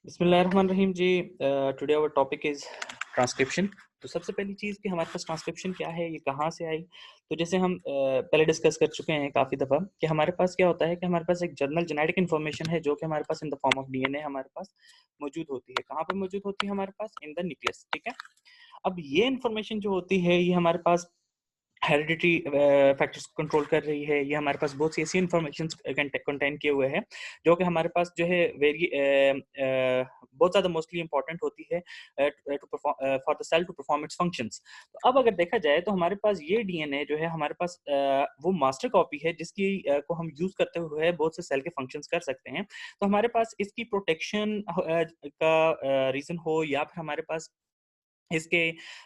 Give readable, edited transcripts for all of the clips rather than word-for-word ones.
बिस्मिल्लाहिर्रहमानिर्रहीम जी। Today our topic is transcription. तो सबसे पहली चीज़ कि हमारे पास ट्रांसक्रिप्शन क्या है, ये कहाँ से आई। तो जैसे हम पहले डिस्कस कर चुके हैं काफ़ी दफ़ा कि हमारे पास क्या होता है कि हमारे पास एक जनरल जेनेटिक इन्फॉर्मेशन है जो कि हमारे पास in the form of DNA हमारे पास मौजूद होती है। कहाँ पे मौजूद होती है? हमारे पास इन द न्यूक्लियस। ठीक है। अब ये इन्फॉर्मेशन जो होती है ये हमारे पास हेरिडिटी फैक्टर्स को कंट्रोल कर रही है। ये हमारे पास बहुत सी ऐसी इन्फॉर्मेशन कंटेन किए हुए हैं जो कि हमारे पास जो है बहुत ज़्यादा मोस्टली इंपॉर्टेंट होती है for the cell to perform its functions. तो अब अगर देखा जाए तो हमारे पास ये डीएनए जो है हमारे पास वो मास्टर कॉपी है जिसकी को हम यूज़ करते हुए बहुत से सेल के फंक्शंस कर सकते हैं। तो हमारे पास इसकी प्रोटेक्शन का रीज़न हो या फिर हमारे पास इसके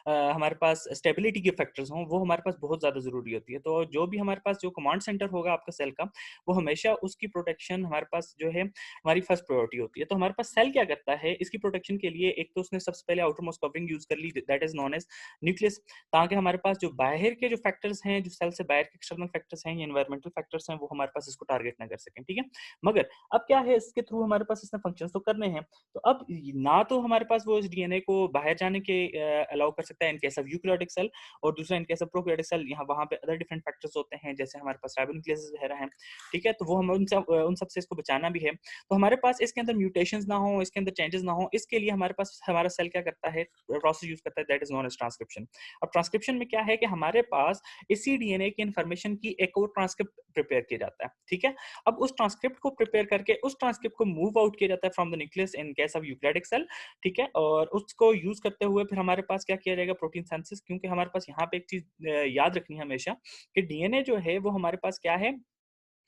हमारे पास स्टेबिलिटी के फैक्टर्स हों, वो हमारे पास बहुत ज़्यादा ज़रूरी होती है। तो जो भी हमारे पास जो कमांड सेंटर होगा आपका सेल का, वो हमेशा उसकी प्रोटेक्शन हमारे पास जो है हमारी फर्स्ट प्रायोरिटी होती है। तो हमारे पास सेल क्या करता है इसकी प्रोटेक्शन के लिए, एक तो उसने सबसे पहले आउटर मोस्ट कवरिंग यूज़ कर ली, that is known as nucleus, ताकि हमारे पास जो बाहर के जो फैक्टर्स हैं, जो सेल से बाहर के एक्सटर्नल फैक्टर्स हैं या एनवायरमेंटल फैक्टर्स हैं, वो हमारे पास इसको टारगेट ना कर सकें। ठीक है? मगर अब क्या है, इसके थ्रू हमारे पास इसने फंक्शंस तो करने हैं। तो अब ना तो हमारे पास वो इस डीएनए को बाहर जाने के अलाउ कर सकता है in case of eukaryotic cell, और दूसरा in case of prokaryotic cell, यहाँ वहाँ पे अदर डिफरेंट फैक्टर्स होते हैं जैसे हमारे पास राइबोन्यूक्लियेसेस वगैरह हैं। ठीक है? तो वो हम उन सब से इसको बचाना भी है। तो हमारे पास इसके अंदर म्यूटेशंस ना हो, इसके अंदर चेंजेस ना हो, इसके लिए हमारे पास हमारा सेल क्या करता है, प्रोसेस यूज करता है, that is known as transcription. अब ट्रांसक्रिप्शन में क्या है कि हमारे पास इसी डीएनए की इन्फॉर्मेशन की एक और ट्रांसक्रिप्ट प्रिपेयर किया जाता है। ठीक है? अब उस ट्रांसक्रिप्ट को प्रिपेयर करके उस ट्रांसक्रिप्ट को मूव आउट किया जाता है from the nucleus in case of eukaryotic cell. ठीक है? और उसको यूज करते हुए फिर हमारे पास क्या किया जाएगा, प्रोटीन सिंथेसिस। क्योंकि हमारे पास यहाँ पे एक चीज याद रखनी है हमेशा कि डीएनए जो है वो हमारे पास क्या है,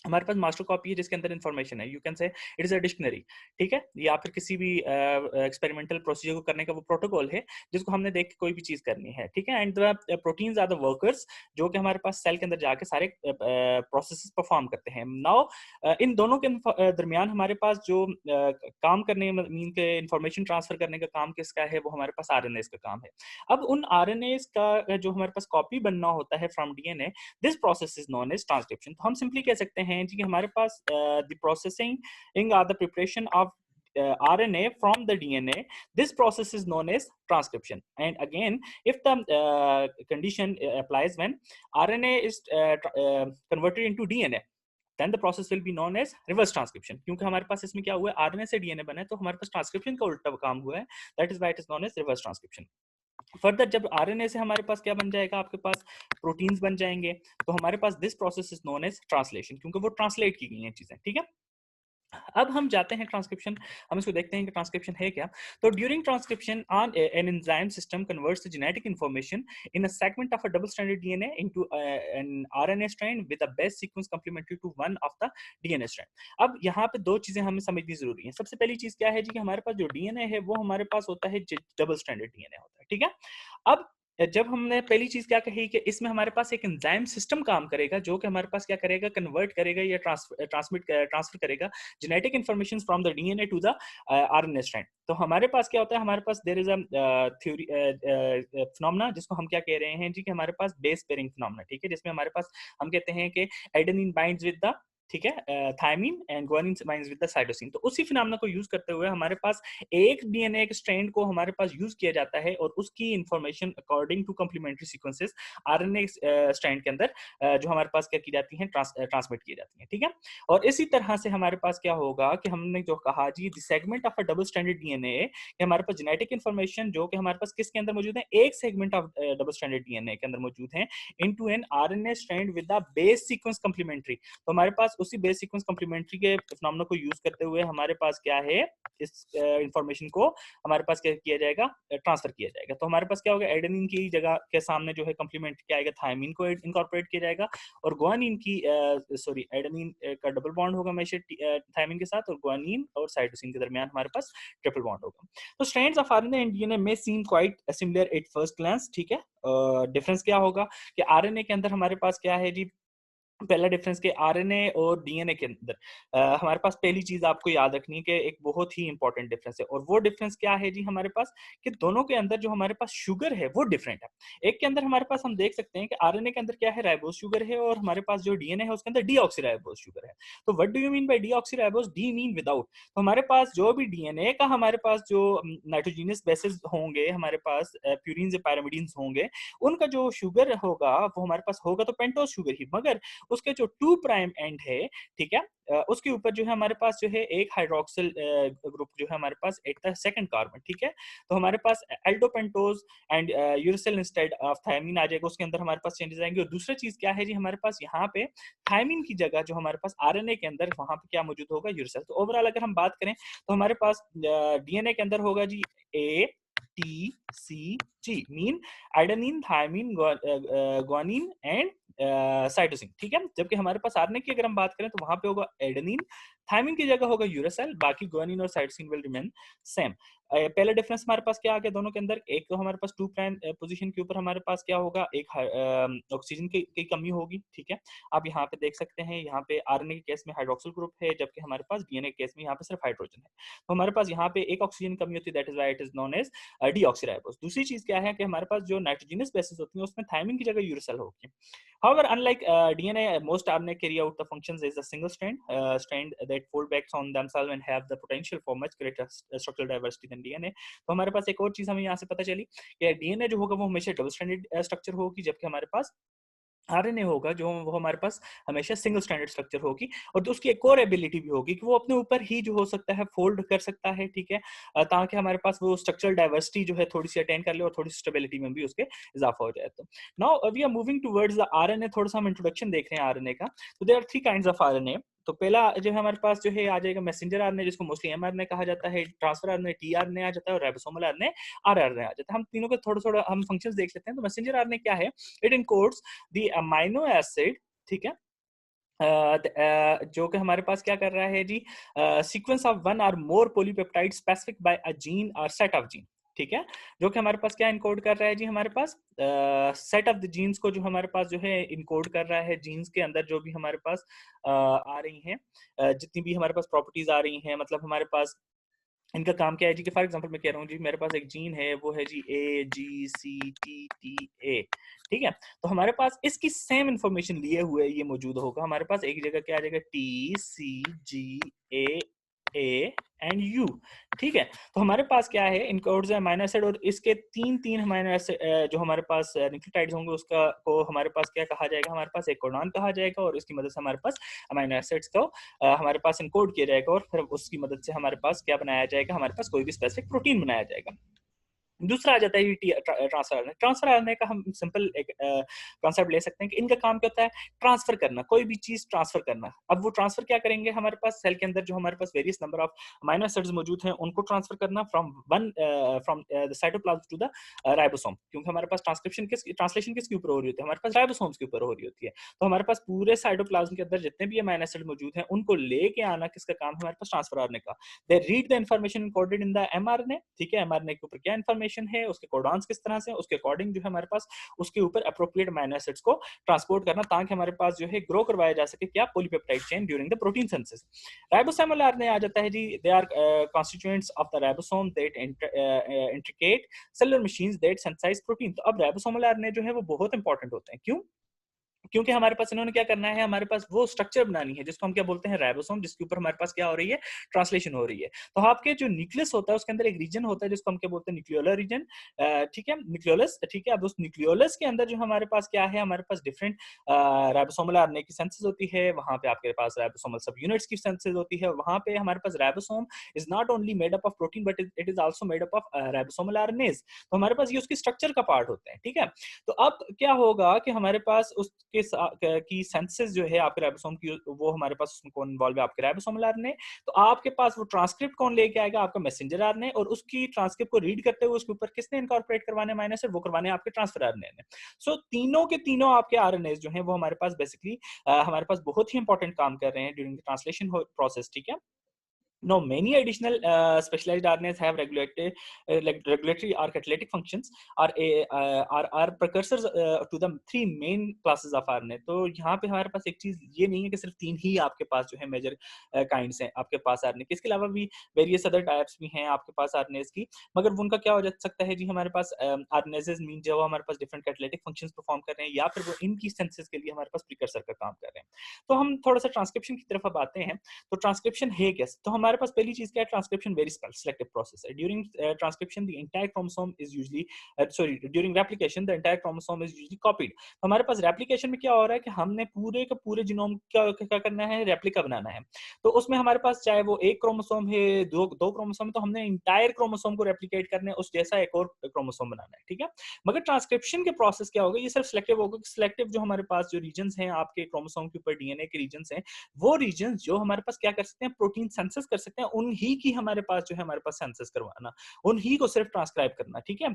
हमारे पास मास्टर कॉपी है जिसके अंदर इन्फॉर्मेशन है। You can say it is a dictionary. ठीक है? या फिर किसी भी एक्सपेरिमेंटल प्रोसीजर को करने का वो प्रोटोकॉल है जिसको हमने देख के कोई भी चीज करनी है। ठीक है? And the proteins are the workers जो कि हमारे पास सेल के अंदर जाके सारे प्रोसेसेस परफॉर्म करते हैं। नाउ इन दोनों के दरमियान हमारे पास जो काम करने मीन के इंफॉर्मेशन ट्रांसफर करने का काम किसका है, वो हमारे पास आरएनए का काम है। अब उन आरएनए का जो हमारे पास कॉपी बनना होता है from DNA, this process is known as transcription. तो हम सिंपली कह सकते हैं जी कि हमारे पास the processing or the preparation of RNA from the DNA. This process is known as transcription. And again, if the condition applies when RNA is converted into DNA, then the process will be known as reverse transcription. क्योंकि हमारे पास इसमें क्या हुआ है, RNA से DNA बना है, तो हमारे पास ट्रांसक्रिप्शन का उल्टा काम हुआ है। That is why it is known as reverse transcription. Further जब आरएनए से हमारे पास क्या बन जाएगा, आपके पास प्रोटीन्स बन जाएंगे, तो हमारे पास this process is known as translation, क्योंकि वो ट्रांसलेट की गई हैं चीजें। ठीक है? अब हम जाते हैं ट्रांसक्रिप्शन, हम इसको देखते हैं कि ट्रांसक्रिप्शन है क्या। तो during transcription an enzyme system converts the genetic information in a segment of a double stranded DNA into an RNA strand with a base sequence complementary to one of the DNA strand. अब यहाँ पे दो चीजें हमें समझनी जरूरी है। सबसे पहली चीज क्या है जी कि हमारे पास जो डीएनए है वो हमारे पास होता है डबल स्ट्रैंडेड डीएनए होता है। ठीक है? अब जब हमने पहली चीज क्या कही कि इसमें हमारे पास एक एंजाइम सिस्टम काम करेगा जो कि हमारे पास क्या करेगा, कन्वर्ट करेगा या ट्रांसफर करेगा genetic information from the DNA to the RNA strand. तो हमारे पास क्या होता है, हमारे पास there is a theory phenomena जिसको हम क्या कह रहे हैं जी कि हमारे पास बेस पेयरिंग फिनोमेना। ठीक है? जिसमें हमारे पास हम कहते हैं कि एडेनिन बाइंड्स विद द, ठीक है, thymine and guanine binds with the cytosine. तो उसी फिनोमेना को यूज करते हुए हमारे पास एक डीएनए एक स्ट्रैंड को हमारे पास यूज किया जाता है और उसकी information according to complementary sequences RNA strand के अंदर जो हमारे पास क्या की जाती हैं, ट्रांसमिट की जाती हैं। ठीक है? और इसी तरह से हमारे पास क्या होगा कि हमने जो कहा जी the segment of a double stranded DNA, हमारे पास जेनेटिक इंफॉर्मेशन जो कि हमारे पास किसके अंदर मौजूद है, एक segment of double stranded DNA के अंदर मौजूद है into an RNA strand with the base sequence complementary. तो हमारे पास उसी बेस सीक्वेंस कंप्लीमेंट्री के फिनोमेना को यूज करते हुए हमारे पास क्या है, इस इंफॉर्मेशन को हमारे पास क्या किया जाएगा, ट्रांसफर किया जाएगा। तो हमारे पास क्या होगा, एडेनिन की जगह के सामने जो है कंप्लीमेंट क्या आएगा, थायमिन को इनकॉर्पोरेट किया जाएगा, और ग्वानिन की सॉरी एडेनिन का डबल बॉन्ड होगा हमेशा थायमिन के साथ, और ग्वानिन और साइटोसिन के दरमियान हमारे पास ट्रिपल बॉन्ड होगा। तो strands of RNA and DNA में seem quite similar at first glance. ठीक है? डिफरेंस क्या होगा कि आरएनए के अंदर हमारे पास क्या है जी, पहला डिफरेंस के आरएनए और डीएनए के अंदर हमारे पास पहली चीज आपको याद रखनी है कि एक बहुत ही इंपॉर्टेंट डिफरेंस है, और वो डिफरेंस क्या है जी हमारे पास, कि दोनों के अंदर जो हमारे पास शुगर है वो डिफरेंट है। एक के अंदर हमारे पास हम देख सकते हैं कि आरएनए के अंदर क्या है, राइबोज शुगर है, और हमारे पास जो डीएनए है उसके अंदर डीऑक्सीराइबोज शुगर है। तो what do you mean bye deoxyribose? D mean without. तो हमारे पास जो भी डीएनए का हमारे पास जो नाइट्रोजीनियस बेसिस होंगे, हमारे पास प्यूरिन्स या पैरामिडिन्स होंगे, उनका जो शुगर होगा वो हमारे पास होगा तो पेंटोज शुगर ही, मगर उसके जो 2 प्राइम एंड है, ठीक है, उसके ऊपर जो है हमारे पास जो है एक हाइड्रोक्सिल ग्रुप जो है हमारे पास एट द सेकंड कार्बन, ठीक है। तो हमारे पास aldopentose and uracil instead of thymine आ जाएगा, उसके अंदर हमारे पास चेंजेस आएंगे। और दूसरा चीज क्या है जी, हमारे पास यहाँ पे थायमीन की जगह जो हमारे पास आरएनए के अंदर वहां पे क्या मौजूद होगा, यूरासिल। तो ओवरऑल अगर हम बात करें तो हमारे पास डीएनए के अंदर होगा जी A T C G, mean adenine, thymine, guanine and cytosine, ठीक है। जबकि हमारे पास आरएनए की अगर हम बात करें तो वहां पे होगा एडेनिन, थायमीन की जगह होगा यूरासिल, बाकी ग्वानिन और साइटोसिन विल रिमेन सेम। पहला डिफरेंस हमारे पास क्या आ गया दोनों के अंदर, एक तो हमारे पास 2 प्राइम पोजीशन के ऊपर हमारे पास क्या होगा, एक ऑक्सीजन की कमी होगी, ठीक है। आप यहाँ पे देख सकते हैं, यहाँ पे आरएनए के केस में हाइड्रोक्सिल ग्रुप है, जबकि हमारे पास डीएनए के केस में यहाँ पे सिर्फ हाइड्रोजन है। तो हमारे पास यहाँ पे एक ऑक्सीजन कमी होती है, that is why it is known as deoxyribose. दूसरी चीज क्या है कि हमारे पास जो नाइट्रोजनस बेसिस होती है उसमें थायमीन की जगह यूरासिल होगी। However, unlike DNA, most RNA carry out the functions as a single strand that fold back on themselves and have the potential for much greater structural diversity than DNA. तो हमारे पास एक और चीज हमें यहाँ से पता चली कि डीएनए जो होगा वो हमेशा डबल स्ट्रैंडेड स्ट्रक्चर होगी, जबकि हमारे पास आरएनए होगा जो वो हमारे पास हमेशा सिंगल स्ट्रैंडेड स्ट्रक्चर होगी। और तो उसकी एक और एबिलिटी भी होगी कि वो अपने ऊपर ही जो हो सकता है फोल्ड कर सकता है, ठीक है, ताकि हमारे पास वो स्ट्रक्चरल डाइवर्सिटी जो है थोड़ी सी अटेन कर ले और थोड़ी सी स्टेबिलिटी में भी उसके इजाफा हो जाए। तो now we are moving towards the RNA. थोड़ा सा हम इंट्रोडक्शन देख रहे हैं आरएनए का। तो there are 3 kinds of RNA. तो पहला जो है हमारे पास जो है आ जाएगा मैसेंजर आरएनए, जिसको मोस्टली एमआरएनए कहा जाता है, ट्रांसफर आरएनए टीआरएनए आ जाता है, और राइबोसोमल आरएनए आरआरएनए आ जाता है। हम तीनों के थोड़ा थोड़ा हम फंक्शंस देख लेते हैं। तो मैसेंजर आरएनए क्या है, it encodes the amino acid, ठीक है, जो कि हमारे पास क्या कर रहा है जी, sequence of one or more polypeptide specific by a gene or set of gene, ठीक है, जो कि हमारे पास क्या इनकोड कर रहा है जी, हमारे पास सेट ऑफ द जीन्स को जो हमारे पास जो है इनकोड कर रहा है। जीन्स के अंदर जो भी हमारे पास आ रही हैं, जितनी भी हमारे पास प्रॉपर्टीज आ रही हैं, मतलब हमारे पास इनका काम क्या है जी, कि फॉर एग्जांपल मैं कह रहा हूँ जी, मेरे पास एक जीन है, वो है जी ए जी सी टी टी ए, ठीक है। तो हमारे पास इसकी सेम इंफॉर्मेशन लिए हुए ये मौजूद होगा। हमारे पास एक जगह क्या आ जाएगा, T C G A and U, ठीक है। तो हमारे पास क्या है, इनकोड्स है अमीनो एसिड, और इसके तीन अमीनो एसिड जो हमारे पास न्यूक्लियोटाइड्स होंगे उसका को हमारे पास क्या कहा जाएगा, हमारे पास एक कोडॉन कहा जाएगा, और इसकी मदद से हमारे पास अमीनो एसिड्स को हमारे पास इनकोड किया जाएगा, और फिर उसकी मदद से हमारे पास क्या बनाया जाएगा, हमारे पास कोई भी स्पेसिफिक प्रोटीन बनाया जाएगा। दूसरा आ जाता है ट्रांसफर आरएनए। ट्रांसफर आरएनए का हम सिंपल एक कॉन्सेप्ट ले सकते हैं कि इनका काम क्या होता है, ट्रांसफर करना, कोई भी चीज ट्रांसफर करना। अब वो ट्रांसफर क्या करेंगे, हमारे पास सेल के अंदर जो हमारे पास various number of amino acids मौजूद हैं उनको ट्रांसफर करना from the cytoplasm to the ribosome, क्योंकि हमारे पास ट्रांसलेशन किसके ऊपर हो रही होती है, हमारे पास राइबोसोम्स के ऊपर हो रही होती है। तो हमारे पास पूरे साइटोप्लाज्म के अंदर जितने भी अमीनो एसिड मौजूद हैं उनको लेके आना किसका काम है, हमारे पास ट्रांसफर आरएनए का। They read the information coded in the mRNA, ठीक है, एमआरएनए के ऊपर क्या इंफॉर्मेशन है, उसके कोडॉन्स किस तरह से, उसके अकॉर्डिंग जो है हमारे पास उसके ऊपर एप्रोप्रिएट अमीनो एसिड्स को ट्रांसपोर्ट करना, ताकि हमारे पास जो है ग्रो करवाया जा सके क्या, polypeptide chain during the protein synthesis. Ribosomal RNA आ जाता है जी, they are constituents of the ribosome that intricate cellular machines that synthesize protein. तो अब राइबोसोमल आरएनए जो है वो बहुत इंपॉर्टेंट होते हैं, क्यों, क्योंकि हमारे पास इन्होंने क्या करना है, हमारे पास वो स्ट्रक्चर बनानी है जिसको हम क्या बोलते हैं, राइबोसोम, जिसके ऊपर हमारे पास क्या हो रही है, ट्रांसलेशन हो रही है। तो आपके जो न्यूक्लियस होता है उसके अंदर एक रीजन होता है जिसको हम क्या बोलते हैं, न्यूक्लियोलर रीजन, ठीक है, न्यूक्लियोलस, ठीक है। अब उस न्यूक्लियोलस के अंदर जो हमारे पास क्या है, हमारे पास डिफरेंट राइबोसोमल आरएनए की सिंथेसिस होती है, वहां पे आपके पास राइबोसोमल सब यूनिट्स की सिंथेसिस होती है। वहां पे हमारे पास ribosome is not only made up of protein but it is also made up of ribosomal RNAs. तो हमारे पास ये उसकी स्ट्रक्चर का पार्ट होते हैं, ठीक है। तो अब क्या होगा कि हमारे पास उसके की सिंथेसिस जो है आपके राइबोसोम की, वो हमारे पास उसमें कौन इन्वॉल्व है, आपके राइबोसोमल आरएनए। तो आपके पास वो ट्रांसक्रिप्ट कौन लेके आएगा, आपका मैसेंजर आरएनए, और उसकी ट्रांसक्रिप्ट को रीड करते हुए उसके ऊपर किसने इनकॉर्पोरेट करवाने अमीनो एसिड, वो करवाने आपके ट्रांसफर आरएनए ने। सो तीनों के तीनों आपके आरएनए जो हैं वो हमारे पास बेसिकली हमारे पास बहुत ही इंपॉर्टेंट काम कर रहे हैं ड्यूरिंग द ट्रांसलेशन प्रोसेस, ठीक है। No, many additional specialized RNAs have regulatory or catalytic functions, are precursors to the three main classes of RNA. तो यहाँ पे हमारे पास एक चीज ये नहीं है कि सिर्फ 3 ही आपके पास जो है मेजर काइंड्स हैं आपके पास RNA के, इसके अलावा भी वेरियस अदर टाइप्स भी हैं आपके पास RNAs की, मगर उनका क्या हो जा सकता है जी, हमारे पास RNAs मीन जो हमारे पास डिफरेंट कैटालिटिक फंक्शंस परफॉर्म कर रहे हैं, या फिर वो इनकी सेंसेस के लिए हमारे पास प्रिकर्सर का काम कर रहे हैं। तो हम थोड़ा सा ट्रांसक्रिप्शन की तरफ अब आते हैं। तो ट्रांसक्रिप्शन है क्या? तो हमारे पास पहली चीज क्या है, ट्रांसक्रिप्शन वेरी सिलेक्टिव प्रोसेस है। During transcription the entire chromosome is usually during replication the entire chromosome is usually copied. तो हमारे पास रेप्लिकेशन में क्या हो रहा है कि हमने पूरे के पूरे जीनोम क्या करना है, रेप्लिका बनाना है। तो उसमें हमारे पास चाहे वो एक क्रोमोसोम है, दो क्रोमोसोम है, तो हमने इंटायर क्रोमोसोम को रेप्लिकेट करना है, उस जैसा एक और क्रोमोसोम बनाना है, ठीक है। मगर ट्रांसक्रिप्शन के प्रोसेस क्या होगा, ये सिर्फ सिलेक्टिव होगा। सिलेक्टिव जो हमारे पास जो रीजन्स हैं आपके क्रोमोसोम के ऊपर, डीएनए के रीजन्स हैं, वो रीजन्स जो हमारे पास क्या कर सकते हैं, प्रोटीन सेंसस कर सकते हैं, उन्हीं की हमारे पास जो है हमारे पास सेंसस करवाना, उन्हीं को सिर्फ ट्रांसक्राइब करना, ठीक है।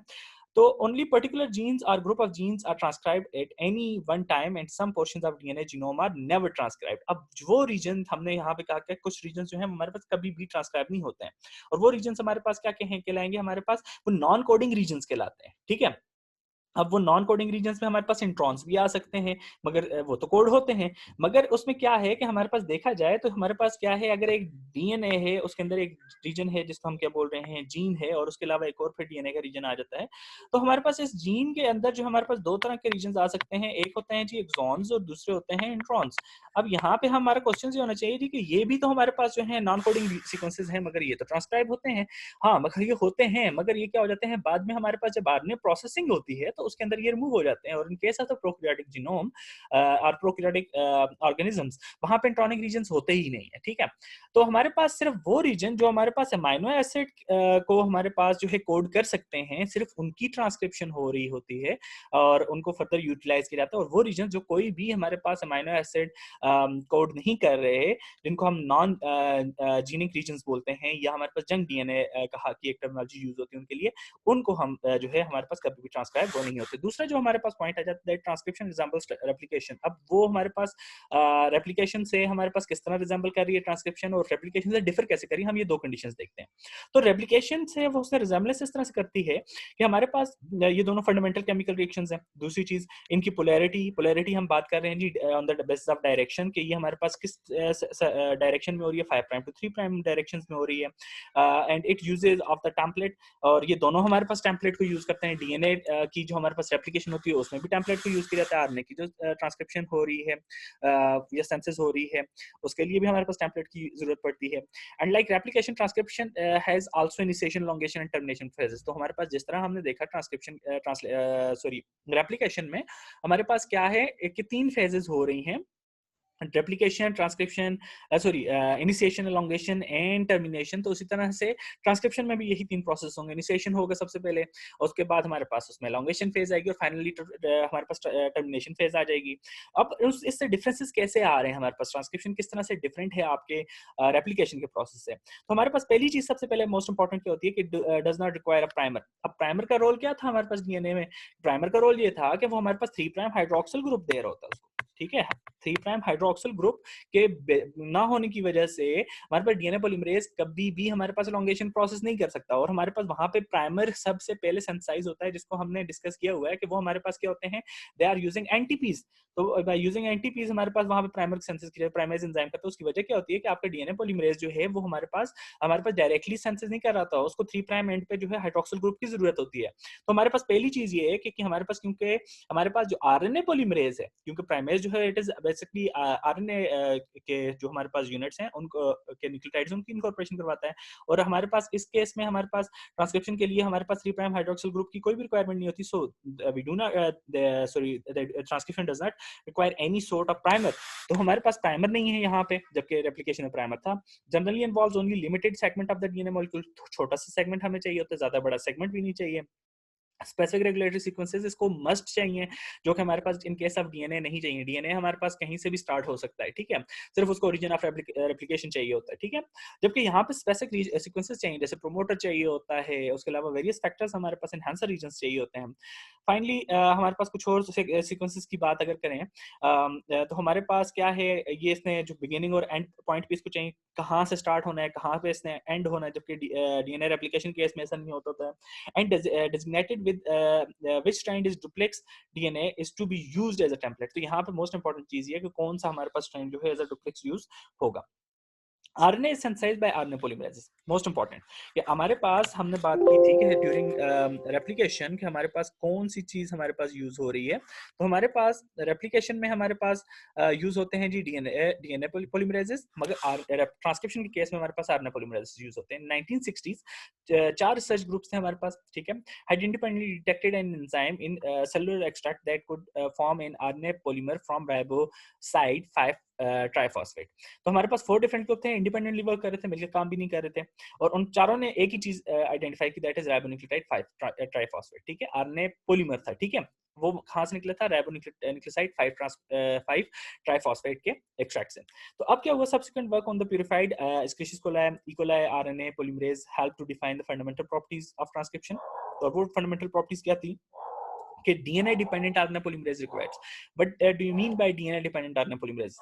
तो only particular genes or group of genes are transcribed at any one time and some portions of DNA genome are never transcribed। अब वो रीजन हमने यहाँ पे कहा कि कुछ रीजन जो है हमारे पास कभी भी ट्रांसक्राइब नहीं होते हैं, और वो रीजन हमारे पास क्या कहलाएंगे, हमारे पास वो नॉन कोडिंग रीजन कहलाते हैं, ठीक है। अब वो नॉन कोडिंग रीजन्स में हमारे पास इंट्रॉन्स भी आ सकते हैं, मगर वो तो कोड होते हैं। मगर उसमें क्या है कि हमारे पास देखा जाए तो हमारे पास क्या है, अगर एक डीएनए है, उसके अंदर एक रीजन है जिसको हम क्या बोल रहे हैं, जीन है, और उसके अलावा एक और फिर डीएनए का रीजन आ जाता है। तो हमारे पास इस जीन के अंदर जो हमारे पास दो तरह के रीजन आ सकते हैं, एक होते हैं जी एक्सॉन्स और दूसरे होते हैं इंट्रॉन्स। अब यहाँ पे हमारा क्वेश्चन ये होना चाहिए जी कि ये भी तो हमारे पास जो है नॉन कोडिंग सीक्वेंसेस हैं, मगर ये तो ट्रांसक्राइब होते हैं। हाँ, मगर ये होते हैं, मगर ये क्या हो जाते हैं, बाद में हमारे पास जब आरएनए प्रोसेसिंग होती है तो उसके अंदर ये रिमूव हो जाते हैं। और इन case of the prokaryotic genome और प्रोकैरियोटिक ऑर्गेनिजम्स, वहां पे इंट्रॉनिक रीजन्स होते ही नहीं है, ठीक है। तो हमारे पास सिर्फ वो रीजन जो हमारे पास अमाइनो एसिड को हमारे पास जो है कोड कर सकते हैं, सिर्फ उनकी ट्रांसक्रिप्शन हो रही होती है और उनको फर्दर यूटिलाइज किया जाता है। और वो रीजन जो कोई भी हमारे पास अमाइनो एसिड कोड नहीं कर रहे, जिनको हम नॉन जीनिक रीजन्स बोलते हैं, या हमारे पास जंक डीएनए कहा की एक टर्मिनोलॉजी यूज होती है उनके लिए, उनको हम जो है हमारे पास कभी भी ट्रांसक्राइब वो नहीं होते। दूसरा जो हमारे पास पॉइंट आ जाता है, ट्रांसक्रिप्शन रिजेंबल्स रेप्लिकेशन। अब वो हमारे पास रेप्लिकेशन से हमारे पास किस तरह रिजेंबल कर रही है ट्रांसक्रिप्शन, और रेप्लिकेशन से डिफर कैसे कर रही है, हम ये दो कंडीशंस देखते हैं। तो रेप्लिकेशन से वो उससे रिजेंबलेंस इस तरह से करती है कि हमारे पास ये दोनों फंडामेंटल केमिकल रिएक्शंस हैं। दूसरी चीज इनकी पोलैरिटी हम बात कर रहे हैं जी on the basis of direction, कि ये हमारे पास किस डायरेक्शन में हो रही है, 5 प्राइम टू 3 प्राइम डायरेक्शंस में हो रही है, and it uses of the template. और ये दोनों हमारे पास टेम्पलेट को यूज करते हैं। डीएनए की जो हमारे पास रेप्लिकेशन होती है उसमें भी टेम्पलेट को यूज किया जाता है, आरएनए की जो ट्रांसक्रिप्शन हो रही है या सेंसेस हो रही है, उसके लिए भी हमारे पास टेम्पलेट की जरूरत पड़ती है। And like replication, transcription has also initiation, elongation and termination phases. तो हमारे पास जिस तरह हमने देखा ट्रांसक्रिप्शन रेप्लिकेशन में हमारे पास क्या है कि 3 फेजेस हो रही हैं, replication, transcription, initiation, elongation and termination. तो उसी तरह से ट्रांसक्रिप्शन में भी यही 3 प्रोसेस होंगे। इनिशिएशन होगा सबसे पहले, उसके बाद हमारे पास उसमें एलोंगेशन फेज आएगी, और फाइनली हमारे पास टर्मिनेशन फेज आ जाएगी। अब इससे डिफरेंसेस कैसे आ रहे हैं, हमारे पास ट्रांसक्रिप्शन किस तरह से डिफरेंट है आपके रेप्लिकेशन के प्रोसेस से। तो हमारे पास पहली चीज सबसे पहले मोस्ट इंपॉर्टेंट क्या होती है कि does not require a primer. अब प्राइमर का रोल क्या था हमारे पास डीएनए में, प्राइमर का रोल ये था कि वो हमारे पास 3 प्राइम हाइड्रोक्सिल ग्रुप दे रहा होता है उसको, ठीक है। 3 प्राइम हाइड्रोक्सिल ग्रुप के ना होने की वजह से हमारे पास डीएनए पॉलीमरेज कभी भी हमारे पास एलोंगेशन प्रोसेस नहीं कर सकता। और हमारे पास वहां पे प्राइमर सबसे पहले सिंथेसाइज होता है, जिसको हमने डिस्कस किया हुआ है कि वो हमारे पास क्या होते हैं, दे आर यूजिंग एनटीपीज। तो बाय यूजिंग एनटीपीज हमारे पास वहां पे प्राइमर सिंथेसिस की प्राइमेज एंजाइम का, तो उसकी वजह क्या होती है कि आपका डीएनए पॉलीमरेज जो है वो हमारे पास डायरेक्टली सिंथेसिस नहीं कर रहा था, उसको 3 प्राइम एंड पे जो है हाइड्रोक्सिल ग्रुप की जरूरत होती है। तो हमारे पास पहली चीज ये है कि हमारे पास, क्योंकि हमारे पास जो आरएनए पॉलीमरेज है, क्योंकि प्राइमेज जो है इट इज बेसिकली आरएनए के जो हमारे पास यूनिट्स हैं उनको के न्यूक्लियोटाइड्स उनकी इनकॉर्पोरेशन करवाता है। और हमारे पास इस केस में हमारे पास ट्रांसक्रिप्शन के लिए हमारे पास 3 प्राइम हाइड्रोक्सिल ग्रुप की कोई भी रिक्वायरमेंट नहीं होती। So we do not transcription does not require any sort of primer. तो हमारे पास प्राइमर नहीं है यहाँ पे, जबकि रेप्लिकेशन में प्राइमर था। Generally involves only limited segment of the DNA molecule. छोटा सा सेगमेंट हमें चाहिए होता है, ज्यादा बड़ा सेगमेंट भी नहीं चाहिए। स्पेसिफिक रेगुलेटरी सीक्वेंसेस इसको मस्ट चाहिए, जो कि हमारे पास इन केस ऑफ डीएनए नहीं चाहिए। डीएनए हमारे पास कहीं से भी स्टार्ट हो सकता है, ठीक है, सिर्फ उसको ओरिजिन ऑफ रेप्लिकेशन चाहिए होता है, ठीक है। जबकि यहाँ पे स्पेसिफिक सीक्वेंसेस चाहिए, जैसे प्रोमोटर चाहिए होता है, उसके अलावा वेरियस फैक्टर्स हमारे पास एनहांसर रीजन्स चाहिए होते हैं। फाइनली हमारे पास कुछ और सीक्वेंसेस की बात अगर करें, तो हमारे पास क्या है, ये इसने जो बिगिनिंग और एंड पॉइंट भी इसको चाहिए, कहाँ से स्टार्ट होना है, कहाँ पे इसने एंड होना है, जबकि डीएनए रेप्लिकेशन केस में ऐसा नहीं होता था। And designated with which strand is duplex DNA is to be used as a template। तो यहाँ पे मोस्ट इंपॉर्टेंट चीज ये है कि कौन सा हमारे पास स्ट्रैंड जो है एज अ डुप्लेक्स यूज होगा। RNA is synthesised by RNA polymerases. Most important कि हमारे पास हमने बात की थी कि ड्यूरिंग रेप्लिकेशन कि हमारे पास कौन सी चीज हमारे पास यूज हो रही है। तो हमारे पास रेप्लिकेशन में हमारे पास यूज होते हैं जी डीएनए पॉलीमरेजेस, मगर ट्रांसक्रिप्शन के केस में हमारे पास आरएनए पॉलीमरेजेस यूज होते हैं। 1960s चार रिसर्च ग्रुप्स थे हमारे पास, ठीक है, had independently detected an enzyme in cellular extract that could form an RNA polymer from riboside 5 triphosphate. तो हमारे पास 4 डिफरेंट ग्रुप थे, इंडिपेंडेंटली वर्क कर रहे थे, मिलकर काम भी नहीं कर रहे थे, और उन चारों ने एक ही चीज आइडेंटिफाई की, दैट इज राइबोन्यूक्लियोटाइड 5 ट्राइफॉस्फेट, ठीक है, आरएनए पॉलीमर था, ठीक है। वो कहाँ से निकला था, राइबोन्यूक्लियोसाइड 5 ट्राइफॉस्फेट के एक्सट्रैक्ट से। तो अब क्या हुआ, subsequent work on the purified Escherichia coli E coli RNA polymerase help to define the fundamental properties of transcription. और वो फंडामेंटल प्रॉपर्टीज क्या थी कि DNA dependent RNA polymerase requires. But do you mean by DNA dependent RNA polymerase?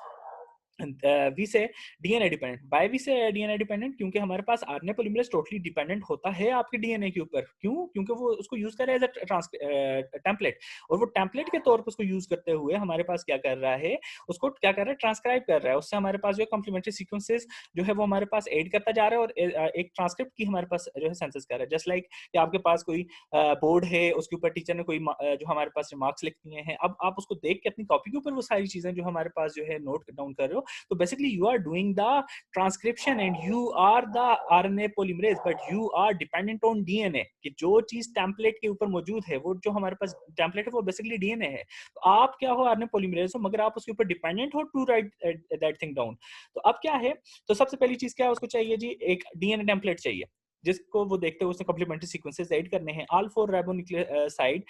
We say DNA dependent. By we say DNA dependent क्योंकि हमारे पास RNA polymerase totally dependent होता है आपके डीएनए के ऊपर। क्यों? क्योंकि वो उसको यूज कर रहा है एज अ टेम्पलेट, और वो टेम्पलेट के तौर पर उसको यूज करते हुए हमारे पास क्या कर रहा है, उसको क्या कर रहा है, ट्रांसक्राइब कर रहा है। उससे हमारे पास जो कॉम्प्लीमेंट्री सीक्वेंसेस जो है वो हमारे पास ऐड करता जा रहा है, और एक ट्रांसक्रिप्ट की हमारे पास जो है सेंसस कर रहा है। जस्ट लाइक कि आपके पास कोई बोर्ड है, उसके ऊपर टीचर ने कोई जो हमारे पास रिमार्क्स लिख दिए हैं, अब आप उसको देख के अपनी कॉपी के ऊपर वो सारी चीजें जो हमारे पास जो है नोट डाउन कर रहे हो। तो basically you are doing the transcription and you are the RNA polymerase, but you are dependent on DNA कि जो चीज टेम्पलेट के ऊपर मौजूद है, वो जो हमारे पास टेम्पलेट है वो बेसिकली डीएनए है। तो आप क्या हो, RNA polymerase हो, मगर आप उसके ऊपर डिपेंडेंट हो to write that thing down. तो अब क्या है, तो सबसे पहली चीज क्या है, उसको चाहिए जी एक डीएनए टेम्पलेट चाहिए, जिसको वो देखते हुए उसने कॉम्प्लीमेंट्री सीक्वेंसेस ऐड करने हैं, ऑल 4 राइबोन्यूक्लियोसाइड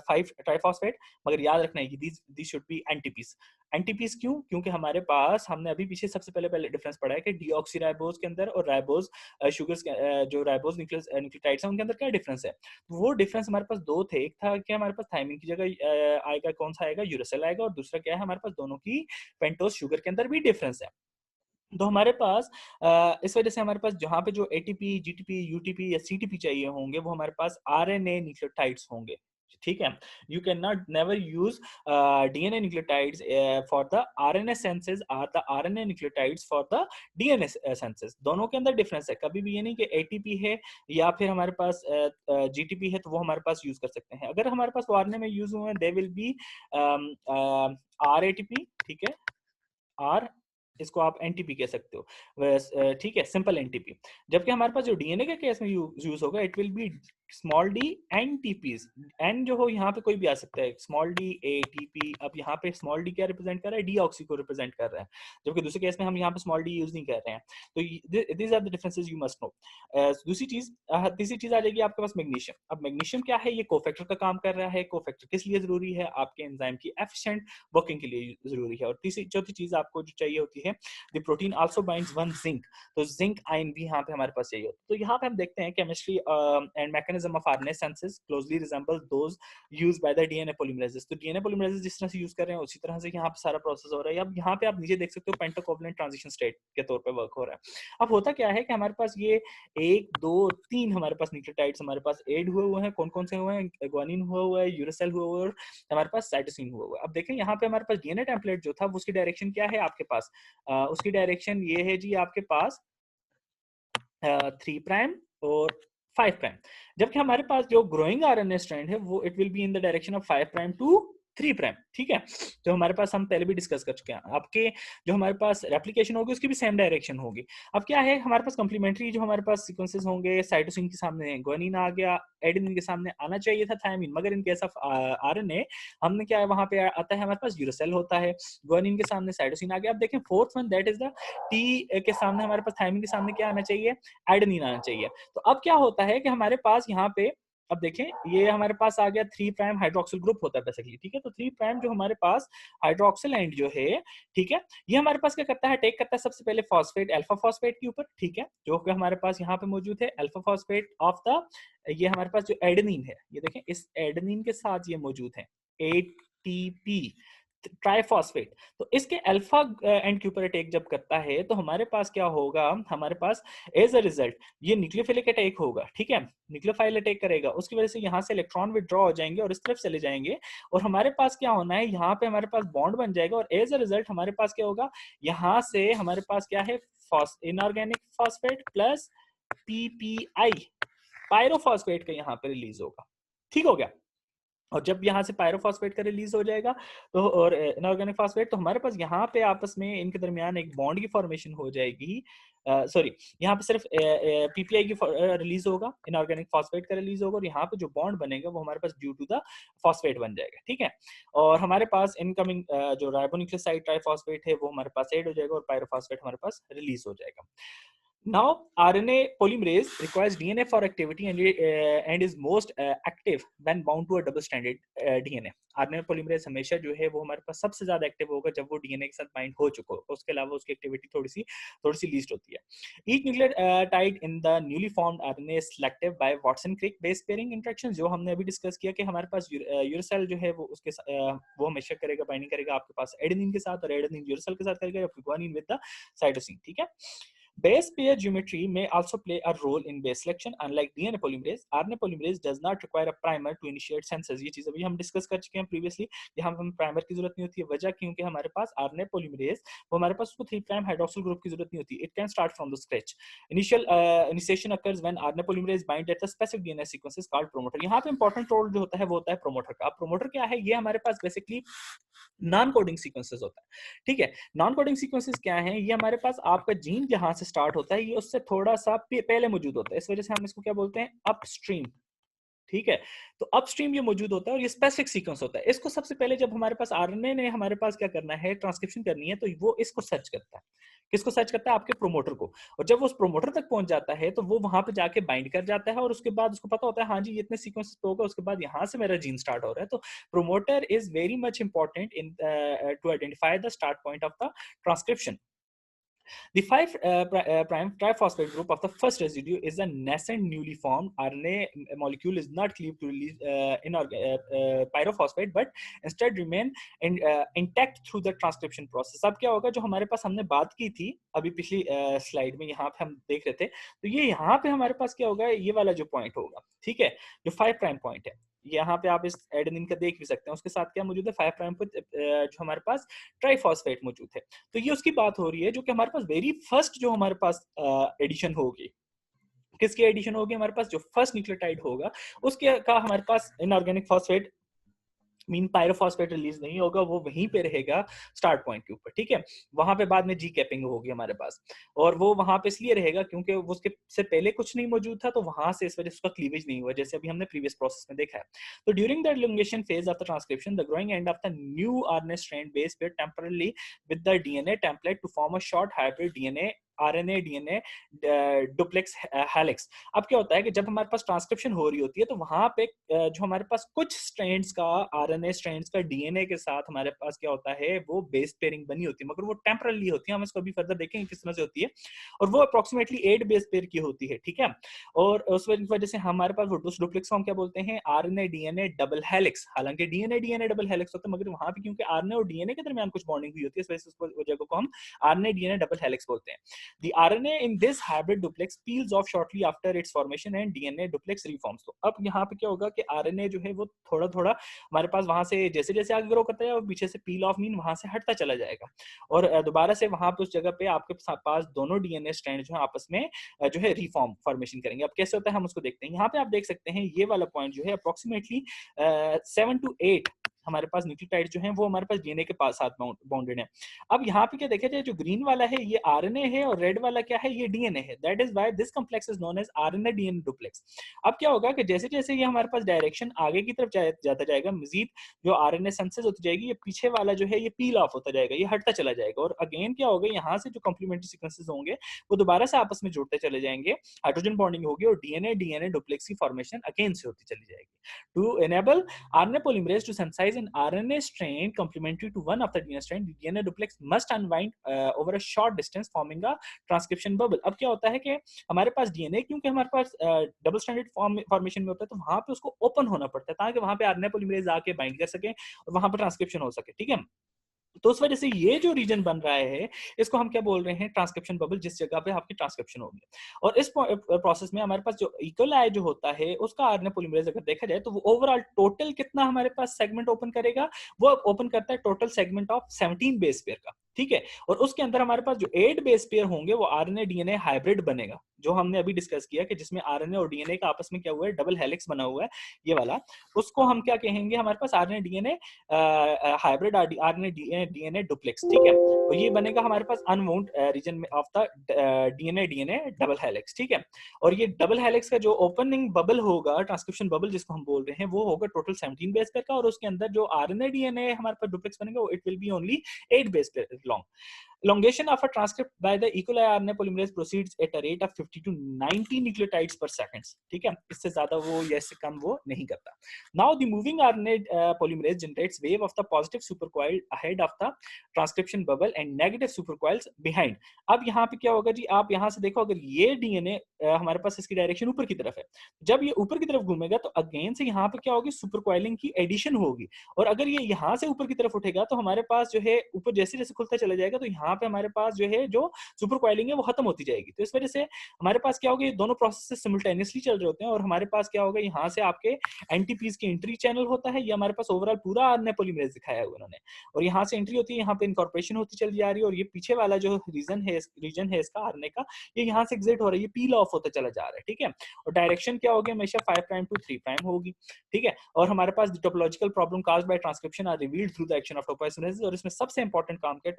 5 ट्राइफॉस्फेट। मगर याद रखना है कि दीज शुड बी एनटीपीज। एनटीपीज क्यों? क्योंकि हमारे पास हमने अभी पीछे सबसे पहले डिफरेंस पढ़ा है कि डीऑक्सीराइबोज के अंदर और राइबोज शुगर्स जो राइबोज न्यूक्लियोटाइड्स हैं उनके अंदर क्या डिफरेंस है। वो डिफरेंस हमारे पास दो थे, एक था कि हमारे पास थायमिन की जगह आएगा, कौन सा आएगा, यूरेसिल आएगा, और दूसरा क्या है, हमारे पास दोनों की पेंटोज शुगर के अंदर भी डिफरेंस है। तो हमारे पास इस वजह से हमारे पास जहाँ पे जो एटीपी, जीटीपी, यूटीपी या सीटीपी चाहिए होंगे, वो हमारे पास आरएनए न्यूक्लियोटाइड्स होंगे, ठीक है। You can not never use DNA nucleotides for the RNA senses और the RNA nucleotides for the DNA senses. दोनों के अंदर डिफरेंस है, कभी भी ये नहीं कि एटीपी है या फिर हमारे पास जीटीपी है तो वो हमारे पास यूज कर सकते हैं। अगर हमारे पास वो आरएनए में यूज हुए, they will be are ATP, ठीक है, आर, इसको आप एनटीपी कह सकते हो, ठीक है, सिंपल एनटीपी। जबकि हमारे पास जो डीएनए के केस में यूज होगा, it will be small D NTPs. N जो हो यहाँ पे कोई भी आ सकता है, स्मॉल डी एटीपी। अब यहाँ पे स्मॉल डी क्या रिप्रेजेंट कर रहा है, डीऑक्सी को रिप्रेजेंट कर रहा है, जबकि दूसरे केस में हम यहाँ पे स्मॉल डी यूज नहीं कर रहे हैं। तो these are the differences you must know. दूसरी चीज, तीसरी चीज आ जाएगी आपके पास मैग्नीशियम। अब मैग्नीशियम क्या है, ये कोफैक्टर का काम कर रहा है। कोफैक्टर किस लिए जरूरी है, आपके एंजाइम की एफिशिएंट वर्किंग के लिए जरूरी है। और तीसरी चौथी चीज आपको जो चाहिए होती है, the protein also binds one zinc. तो जिंक आयन भी यहाँ पे हमारे पास चाहिए होता है। तो यहाँ पे हम देखते हैं chemistry and mechanism of RNA senses closely resemble those used by the DNA polymerases. तो डीएनए पॉलीमरेजेस जिस तरह से यूज कर रहे हैं, उसी तरह से यहाँ पे सारा प्रोसेस हो रहा है। अब यहाँ पे आप नीचे देख सकते हो पेंटोकोवलेंट ट्रांजिशन स्टेट के तौर पे वर्क हो रहा है। अब होता क्या है कि हमारे पास ये 1 2 3 हमारे पास न्यूक्लियोटाइड्स हमारे पास ऐड हुए हैं। कौन कौन से हुए हैं, ग्वानिन हुआ है, यूरेसिल हुआ है, और हमारे पास साइटोसिन हुआ है। अब देखें यहाँ पे हमारे पास डीएनए टेम्पलेट जो था, उसकी डायरेक्शन क्या है आपके पास, उसकी डायरेक्शन ये है जी आपके पास 3 प्राइम और 5 प्राइम। जबकि हमारे पास जो ग्रोइंग आरएनए स्ट्रैंड है वो it will be in the direction of 5 prime to 3 prime, ठीक है। जो हमारे पास हम पहले भी डिस्कस कर चुके हैं, आपके जो हमारे पास रेप्लिकेशन होगी उसकी भी सेम डायरेक्शन होगी। अब क्या है, हमारे पास कॉम्प्लीमेंट्री जो हमारे पास सीक्वेंसेस होंगे, साइटोसिन के सामने ग्वानिन आ गया, एडेनिन के सामने आना चाहिए था थायमिन, मगर इन केस ऑफ आरएनए हमने क्या है, वहां पे आता है हमारे पास यूरेसिल होता है, ग्वानिन के सामने साइटोसिन आ गया। अब देखें fourth one, that is the T के सामने हमारे पास थायमिन के सामने क्या आना चाहिए, एडेनिन आना चाहिए। तो अब क्या होता है कि हमारे पास यहाँ पे अब देखें ये हमारे पास आ गया 3 प्राइम हाइड्रोक्सिल ग्रुप होता है बेसिकली, ठीक है। तो 3 प्राइम जो हमारे पास हाइड्रोक्सिल एंड जो है, ठीक है, ये हमारे पास क्या करता है, अटैक करता है सबसे पहले फॉस्फेट, अल्फा फॉस्फेट के ऊपर, ठीक है, जो कि हमारे पास यहाँ पे मौजूद है अल्फा फॉस्फेट ऑफ द, ये हमारे पास जो एडेनिन है, ये देखें इस एडेनिन के साथ ये मौजूद है एटीपी ट्राइफॉस्फेट। तो इसके अल्फा एंड के ऊपर अटैक जब करता है तो हमारे पास क्या होगा, हमारे पास एज अ रिजल्ट ये न्यूक्लियोफिलिक अटैक होगा, ठीक है, न्यूक्लियोफाइल अटैक करेगा, उसकी वजह से यहाँ से इलेक्ट्रॉन विड्रॉ हो जाएंगे और इस तरफ चले जाएंगे, और हमारे पास क्या होना है, यहाँ पे हमारे पास बॉन्ड बन जाएगा, और एज अ रिजल्ट हमारे पास क्या होगा, यहाँ से हमारे पास क्या है, inorganic phosphate plus PPI pyrophosphate का यहाँ पे रिलीज होगा, ठीक हो गया। और जब यहाँ से पायरोफॉस्फेट का रिलीज हो जाएगा तो, और इनऑर्गेनिक फॉस्फेट, तो हमारे पास यहाँ पे आपस में इनके दरमियान एक बॉन्ड की फॉर्मेशन हो जाएगी, सॉरी यहाँ पे सिर्फ पीपीआई की रिलीज होगा, इनऑर्गेनिक फॉस्फेट का रिलीज होगा, और यहाँ पे जो बॉन्ड बनेगा वो हमारे पास ड्यू टू द फॉस्फेट बन जाएगा, ठीक है। और हमारे पास इनकमिंग जो राइबोन्यूक्लियोसाइड ट्राइफॉस्फेट है वो हमारे पास ऐड हो जाएगा, और पायरोफॉस्फेट हमारे पास रिलीज हो जाएगा। Now, RNA polymerase requires DNA for activity and is most active when bound to a double-stranded DNA. RNA polymerase हमेशा जो है वो हमारे पास सबसे ज्यादा एक्टिव होगा जब वो DNA के साथ बाइंड हो चुका हो, उसके अलावा उसकी एक्टिविटी थोड़ी सी लीस्ट होती है। Each nucleotide in the newly formed RNA is selective by Watson-Crick base pairing interaction, जो हमने अभी डिस्कस किया कि हमारे पास यूरेसिल जो है वो उसके वो हमेशा करेगा, बाइंडिंग करेगा आपके पास एडेनिन के साथ, और एडेनिन यूरेसिल के साथ करेगा, गुआनिन विद द साइटोसिन, ठीक है। Base pair geometry may also play a role in base selection. Unlike DNA polymerase, RNA polymerase does not require a primer to initiate synthesis. ये चीज अभी हम डिस्कस कर चुके हैं प्रीवियसली, यहाँ हमें प्राइमर की जरूरत नहीं होती है, वजह क्योंकि हमारे पास RNA polymerase वो हमारे पास उसको 3 प्राइम हाइड्रोक्सिल ग्रुप की जरूरत नहीं होती. It can start from the scratch. Initial initiation occurs when RNA polymerase bind at a specific DNA sequence is called promoter. यहाँ पे important role जो होता है वो होता है promoter का. अब promoter क्या है, ये हमारे पास बेसिकली नॉन कोडिंग सीक्वेंसेस होता है, ठीक है। नॉन कोडिंग सीक्वेंसेस क्या है, ये हमारे पास आपका जीन जहां से स्टार्ट होता है ये उससे थोड़ा सा पहले मौजूद होता है, इस वजह से हम इसको क्या बोलते हैं, अपस्ट्रीम, ठीक है। तो अपस्ट्रीम ये मौजूद होता है और ये स्पेसिफिक सीक्वेंस होता है। इसको सबसे पहले जब हमारे पास आरएनए ने हमारे पास क्या करना है, ट्रांसक्रिप्शन करनी है, तो वो इसको सर्च करता है, किसको सर्च करता है, आपके प्रोमोटर को। और जब वो उस प्रोमोटर तक पहुंच जाता है तो वो वहां पे जाके बाइंड कर जाता है, और उसके बाद उसको पता होता है हाँ जी इतने सीक्वेंस होगा, उसके बाद यहाँ से मेरा जीन स्टार्ट हो रहा है। तो promoter is very much important in to identify the start point of the transcription. The 5 prime triphosphate group of the first residue is a nascent newly formed RNA molecule is not cleaved to release pyrophosphate but instead remain intact through the transcription process. अब क्या होगा, जो हमारे पास हमने बात की थी अभी पिछली स्लाइड में, यहाँ पे हम देख रहे थे, तो ये यहाँ पे हमारे पास क्या होगा, ये वाला जो पॉइंट होगा, ठीक है, जो 5 प्राइम पॉइंट है, यहाँ पे आप इस एडेनिन का देख भी सकते हैं, उसके साथ क्या मौजूद है, 5 प्राइम पर जो हमारे पास ट्राइफॉस्फेट मौजूद है। तो ये उसकी बात हो रही है जो कि हमारे पास वेरी फर्स्ट जो हमारे पास एडिशन होगी, किसकी एडिशन होगी, हमारे पास जो फर्स्ट न्यूक्लियोटाइड होगा उसके का हमारे पास inorganic phosphate mean pyrophosphate release नहीं होगा, वो वहीं पे रहेगा स्टार्ट पॉइंट के ऊपर, ठीक है। वहां पे बाद में जी कैपिंग होगी हमारे पास, और वो वहां पे इसलिए रहेगा क्योंकि वो उसके से पहले कुछ नहीं मौजूद था, तो वहां से इस वजह से उसका क्लीवेज नहीं हुआ, जैसे अभी हमने प्रीवियस प्रोसेस में देखा है। तो during the elongation phase of the transcription the growing end of the new RNA strand base pair temporarily with the DNA template to form a short hybrid DNA RNA DNA duplex helix. अब क्या होता है कि जब हमारे पास transcription हो रही होती है तो वहां पे जो हमारे पास कुछ स्ट्रैंड्स का आरएनए स्ट्रैंड्स का डीएनए के साथ हमारे पास क्या होता है, वो बेस पेयरिंग बनी होती है, मगर वो टेम्परली होती है, हम इसको अभी फर्दर देखेंगे किस तरह से होती है, और वो अप्रोक्सीमेटली 8 बेस पेयर की होती है, ठीक है। और उस वजह से हमारे पास वो डुप्लेक्स को हम क्या बोलते हैं, आरएनए डीएनए डबल हेलिक्स। हालांकि डीएनए डीएनए डबल हेलिक्स होता है, मगर वहां पे क्योंकि आरएनए और डीएनए के दरमियान कुछ बॉन्डिंग हुई होती है, इस वजह से उस जगह को हम आरएनए डीएनए डबल हेलिक्स बोलते हैं। The RNA in this hybrid duplex peels off shortly after its formation and DNA duplex reforms. तो अब यहाँ पे क्या होगा कि RNA जो है वो थोड़ा थोड़ा हमारे पास वहां से जैसे जैसे आगे ग्रो करता है और पीछे से पील ऑफ मीन वहां से हटता चला जाएगा, और दोबारा से वहां पे उस जगह पे आपके पास दोनों डीएनए स्ट्रैंड जो है आपस में जो है रिफॉर्म फॉर्मेशन करेंगे। अब कैसे होता है हम उसको देखते हैं। यहाँ पे आप देख सकते हैं ये वाला पॉइंट जो है अप्रोक्सीमेटली 7 to 8 हमारे पास न्यूक्लियोटाइड जो हैं वो हमारे पास डीएनए के पास साथ बाउंडेड हैं। अब यहाँ पे क्या देखा जाए, जो ग्रीन वाला है ये आरएनए है और रेड वाला क्या है, ये डीएनए है। That is why this complex is known as RNA DNA duplex. अब क्या होगा कि जैसे जैसे ये हमारे पास डायरेक्शन आगे की तरफ जाता जाएगा, मजीद जो आरएनए सिंथेसिस होती जाएगी, ये पीछे वाला जो है ये पील ऑफ होता जाएगा, ये हटता चला जाएगा। और अगेन क्या होगा, यहाँ से जो कॉम्प्लीमेंट्री सीक्वेंसेस होंगे वो दोबारा से आपस में जुड़ते चले जाएंगे, हाइड्रोजन बॉन्डिंग होगी और डीएनए डीएनए डुप्लेक्स की फॉर्मेशन अगेन से होती चली जाएगी। To enable RNA polymerase to synthesize an RNA strand complementary to one of the DNA strand, the DNA duplex must unwind over a short distance, forming a transcription bubble. अब क्या होता है कि हमारे पास डीएनए क्योंकि हमारे पास डबल स्ट्रैंडेड फॉर्मेशन में होता है, तो वहां पे उसको ओपन होना पड़ता है ताकि वहां पे आरएनए पॉलीमरेज आके बाइंड कर सके और वहां पे ट्रांसक्रिप्शन हो सके, ठीक है। तो उस वजह से ये जो रीजन बन रहा है इसको हम क्या बोल रहे हैं, ट्रांसक्रिप्शन बबल, जिस जगह पे आपकी ट्रांसक्रिप्शन होगी। और इस प्रोसेस में हमारे पास जो इकोलाई जो होता है उसका आरएनए पॉलीमरेज अगर देखा जाए तो वो ओवरऑल टोटल कितना हमारे पास सेगमेंट ओपन करेगा, वो ओपन करता है total segment of 17 base pair का, ठीक है। और उसके अंदर हमारे पास जो 8 बेस पेयर होंगे वो आरएनए डीएनए हाइब्रिड बनेगा, जो हमने अभी डिस्कस किया कि जिसमें आरएनए और डीएनए का आपस में क्या हुआ है, डबल हेलिक्स बना हुआ है, ये वाला। उसको हम क्या कहेंगे, हमारे पास RNA DNA hybrid RNA DNA duplex, ठीक है। तो ये बनेगा हमारे पास अनवाउंड रीजन में of the DNA DNA double helix, ठीक है। और ये डबल हेलिक्स का जो ओपनिंग बबल होगा, ट्रांसक्रिप्शन बबल जिसको हम बोल रहे हैं, वो होगा टोटल 17 बेस पेयर का, और उसके अंदर जो आरएनए डीएनए हमारे पास डुप्लेक्स बनेगा वो it will B only 8 base pair long. Elongation of a transcript by the E. coli RNA polymerase proceeds at a rate of 50 to 90 nucleotides per second. ठीक है, इससे ज्यादा वो या इससे कम वो नहीं करता. Now the moving RNA polymerase generates wave of the positive supercoil ahead of the transcription bubble and negative supercoils behind. अब यहाँ पे क्या होगा जी, आप यहाँ से देखो, अगर ये डीएनए हमारे पास इसकी डायरेक्शन ऊपर की तरफ है, जब ये ऊपर की तरफ घूमेगा तो अगेन से यहाँ पे क्या होगी, सुपरकॉइलिंग की एडिशन होगी। और अगर ये यहाँ से ऊपर की तरफ उठेगा तो हमारे पास जो है ऊपर जैसे जैसे खुलता चला जाएगा तो यहाँ पे हमारे पास जो है जो सुपर कॉइलिंग है वो खत्म होती जाएगी। तो इस वजह से हमारे पास क्या होगा, ये दोनों प्रोसेस सिमुल्टेनियसली चल रहे होते हैं। और हमारे पास क्या होगा, यहाँ से आपके एनटीपीज की एंट्री चैनल होता है, ये हमारे पास ओवरऑल पूरा आरएनए पॉलीमरेज दिखाया है उन्होंने, और यहाँ से एंट्री होती है, यहाँ पे इनकॉर्पोरेशन होती चली जा रही है, और ये पीछे वाला जो रीजन है इसका आरएनए का, ये यहाँ से एग्जिट हो रहा है, ये पील ऑफ होता चला जा रहा है, ठीक है। और डायरेक्शन क्या होगी, हमेशा 5 प्राइम टू 3 प्राइम होगी, ठीक है। और हमारे पास topological problem caused by transcription are revealed through the action of topoisomerases. और इसमें सबसे इंपॉर्टेंट काम क्या है,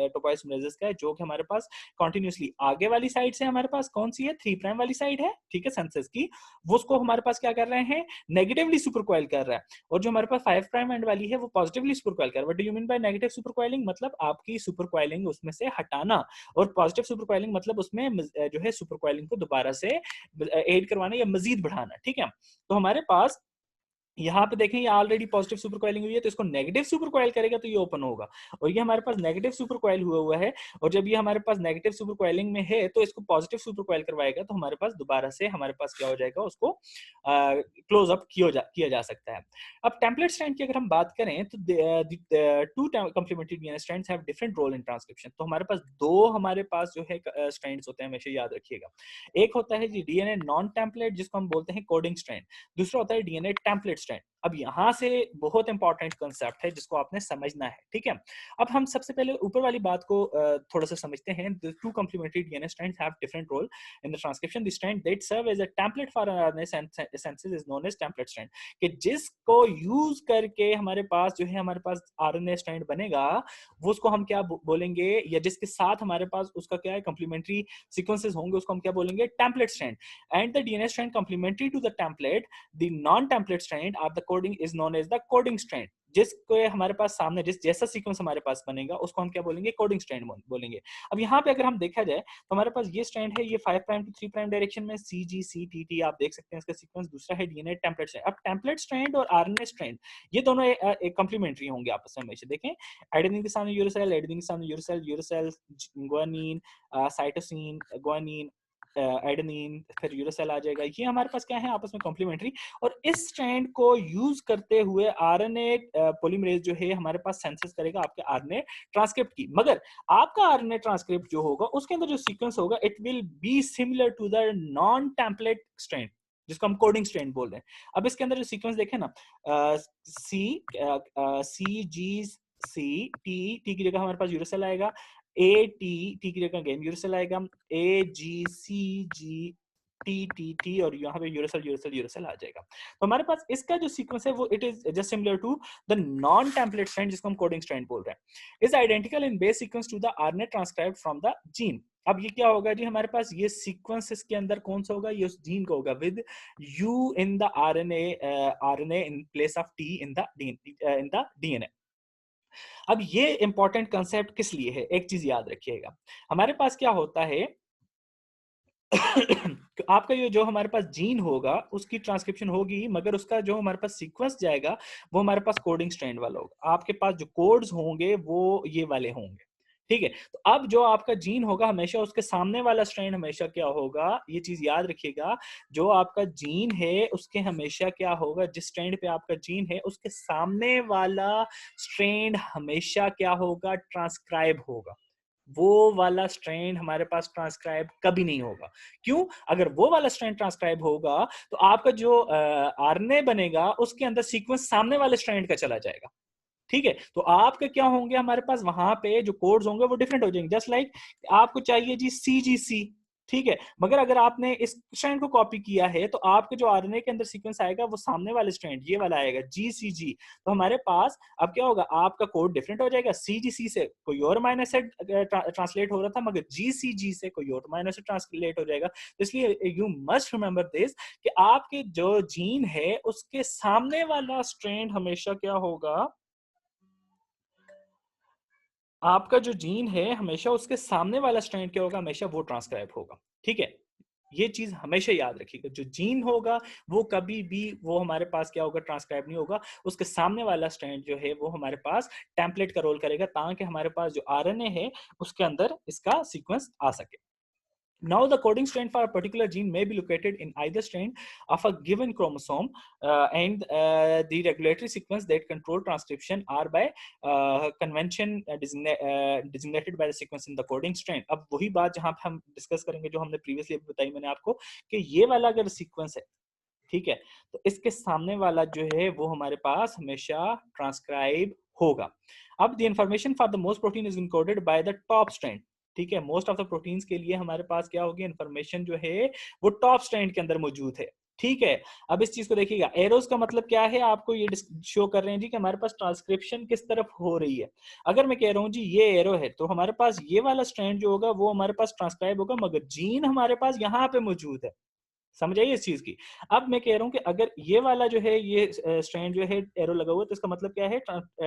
टोपोइसोमेरेसिस का है, जो कि हमारे पास कंटिन्यूअसली आगे वाली साइड से हमारे पास कौन सी है, 3 प्राइम वाली साइड है, ठीक है, सेंसस की, वो उसको हमारे पास क्या कर रहे हैं, नेगेटिवली सुपरकॉइल कर रहा है। और जो हमारे पास 5 प्राइम एंड वाली है वो पॉजिटिवली सुपरकॉइल कर रहा है। What do you mean by negative supercoiling, मतलब आपकी सुपरकॉइलिंग उसमें से हटाना, और पॉजिटिव सुपरकॉइलिंग मतलब उसमें जो है सुपरकॉइलिंग को दोबारा से ऐड करवाना या मजीद बढ़ाना, ठीक है। तो हमारे पास यहाँ पे देखें, ये ऑलरेडी पॉजिटिव सुपर कॉइलिंग हुई है, तो इसको नेगेटिव सुपर कॉइल करेगा तो ये ओपन होगा, और ये हमारे पास नेगेटिव सुपर कॉइल हुआ है। और जब ये हमारे पास नेगेटिव सुपर कॉइलिंग में है तो इसको पॉजिटिव सुपर कॉइल करवाएगा, तो हमारे पास दोबारा से हमारे पास क्या हो जाएगा, उसको क्लोज अप किया जा सकता है। अब टेम्पलेट स्ट्रैंड की अगर हम बात करें तो two complementary DNA strands have different role in transcription. तो हमारे पास दो हमारे पास जो है स्ट्रैंड्स होते हैं, हमेशा याद रखिएगा। एक होता है जी डीएनए नॉन टेम्पलेट, जिसको हम बोलते हैं कोडिंग स्ट्रैंड। दूसरा होता है डीएनए टेम्पलेट स्ट्रैंड। अब यहाँ से बहुत इंपॉर्टेंट कंसेप्ट है जिसको आपने समझना है, ठीक है। अब हम सबसे पहले ऊपर वाली बात को थोड़ा सा समझते हैं। The two complementary DNA strands have different role in the transcription. The strand that serve as a template for an RNA synthesis is known as template strand. कि जिसको यूज करके हमारे पास जो है हमारे पास RNA strand बनेगा, वो उसको हम क्या बोलेंगे, या जिसके साथ हमारे पास उसका क्या है कंप्लीमेंट्री सीक्वेंसेस होंगे, उसको हम क्या बोलेंगे, template strand. And the DNA strand complementary to the template, the non template strand और the coding is known as the coding strand. जिसको हमारे पास सामने जैसा सीक्वेंस हमारे पास बनेगा उसको हम क्या बोलेंगे, कोडिंग स्ट्रैंड बोलेंगे। अब यहाँ पे अगर हम देखा जाए तो हमारे पास ये स्ट्रैंड है, ये 5 प्राइम टू 3 प्राइम डायरेक्शन में CGCTT आप देख सकते हैं इसका सीक्वेंस। दूसरा है डीएनए टेम्पलेट स्ट्रैंड। अब टेम्पलेट स्ट्रैंड और आरएनए स्ट्रैंड ये दोनों एक कंप्लीमेंट्री होंगे आपस में हमेशा। देखें, एडेनिन के सामने यूरासिल, एडेनिन के सामने uracil, uracil guanine, cytosine, guanine, adenine, फिर यूरासिल आ जाएगा। ये हमारे पास क्या है, आपस में कॉम्प्लीमेंट्री। और इस स्ट्रैंड को यूज करते हुए आरएनए पॉलीमरेज जो है हमारे पास सेंसस करेगा आपके आरएनए ट्रांसक्रिप्ट की। मगर आपका आरएनए ट्रांसक्रिप्ट जो होगा उसके अंदर जो सीक्वेंस होगा it will be similar to the non template strand, जिसको हम कोडिंग स्ट्रैंड बोल रहे हैं। अब इसके अंदर जो सीक्वेंस देखें ना, CGCT की जगह हमारे पास यूरासिल आएगा, AT की जगह अगेन यूरासिल आएगा, AGCG टी और यहाँ पे यूरेसिल आ जाएगा। तो हमारे पास इसका जो सीक्वेंस है वो it is just similar to the non template strand, जिसको हम कोडिंग स्ट्रैंड बोल रहे हैं, is identical in base sequence to the RNA transcribed from the gene. अब ये क्या होगा जी, हमारे पास ये सीक्वेंस इसके अंदर कौन सा होगा, ये उस जीन का होगा with you in the RNA in place of T in the DNA. अब ये इंपॉर्टेंट कंसेप्ट किस लिए है, एक चीज याद रखिएगा, हमारे पास क्या होता है आपका ये जो हमारे पास जीन होगा उसकी ट्रांसक्रिप्शन होगी, मगर उसका जो हमारे पास सीक्वेंस जाएगा वो हमारे पास कोडिंग स्ट्रैंड वाला होगा। आपके पास जो कोड्स होंगे वो ये वाले होंगे, ठीक है। तो अब जो आपका जीन होगा हमेशा उसके सामने वाला स्ट्रैंड हमेशा क्या होगा, ये चीज याद रखिएगा, जो आपका जीन है उसके हमेशा क्या होगा, जिस स्ट्रैंड पे आपका जीन है उसके सामने वाला स्ट्रैंड हमेशा क्या होगा, ट्रांसक्राइब होगा। वो वाला स्ट्रैंड हमारे पास ट्रांसक्राइब कभी नहीं होगा। क्यों? अगर वो वाला स्ट्रैंड ट्रांसक्राइब होगा तो आपका जो आरएनए बनेगा उसके अंदर सीक्वेंस सामने वाले स्ट्रैंड का चला जाएगा, ठीक है। तो आपके क्या होंगे, हमारे पास वहां पे जो कोड्स होंगे वो डिफरेंट हो जाएंगे। जस्ट लाइक आपको चाहिए जी सीजीसी, ठीक है, मगर अगर आपने इस स्ट्रैंड को कॉपी किया है तो आपके जो आरएनए के अंदर सीक्वेंस आएगा वो सामने वाले स्ट्रैंड ये वाला आएगा जीसीजी। तो हमारे पास अब क्या होगा, आपका कोड डिफरेंट हो जाएगा। सीजीसी से कोई और मायने से ट्रांसलेट हो रहा था, मगर जीसीजी से कोई और मायने से ट्रांसलेट हो जाएगा। तो इसलिए यू मस्ट रिमेंबर दिस कि आपके जो जीन है उसके सामने वाला स्ट्रैंड हमेशा क्या होगा, आपका जो जीन है हमेशा उसके सामने वाला स्ट्रैंड क्या होगा, हमेशा वो ट्रांसक्राइब होगा, ठीक है। ये चीज हमेशा याद रखिएगा, जो जीन होगा वो कभी भी वो हमारे पास क्या होगा, ट्रांसक्राइब नहीं होगा। उसके सामने वाला स्ट्रैंड जो है वो हमारे पास टेम्पलेट का रोल करेगा, ताकि हमारे पास जो आरएनए है उसके अंदर इसका सीक्वेंस आ सके। Now, the coding strand for a particular gene may be located in either strand of a given chromosome, and the regulatory sequence that control transcription are by convention designated by the sequence in the coding strand. अब वही बात जहां पे हम discuss करेंगे जो हमने previously बताई मैंने आपको, कि ये वाला अगर सीक्वेंस है, ठीक है, तो इसके सामने वाला जो है वो हमारे पास हमेशा ट्रांसक्राइब होगा। अब the information for the most protein is encoded by the top strand, ठीक है। मोस्ट ऑफ द प्रोटीन्स के लिए हमारे पास क्या होगी, इंफॉर्मेशन जो है वो टॉप स्ट्रैंड के अंदर मौजूद है, ठीक है। अब इस चीज को देखिएगा, एरोस का मतलब क्या है, आपको ये शो कर रहे हैं जी कि हमारे पास ट्रांसक्रिप्शन किस तरफ हो रही है। अगर मैं कह रहा हूँ जी ये एरो है, तो हमारे पास ये वाला स्ट्रैंड जो होगा वो हमारे पास ट्रांसक्राइब होगा, मगर जीन हमारे पास यहाँ पे मौजूद है। समझ आइए इस चीज की। अब मैं कह रहा हूं कि अगर ये वाला जो है ये स्ट्रैंड जो है एरो लगा हुआ है, तो इसका मतलब क्या है,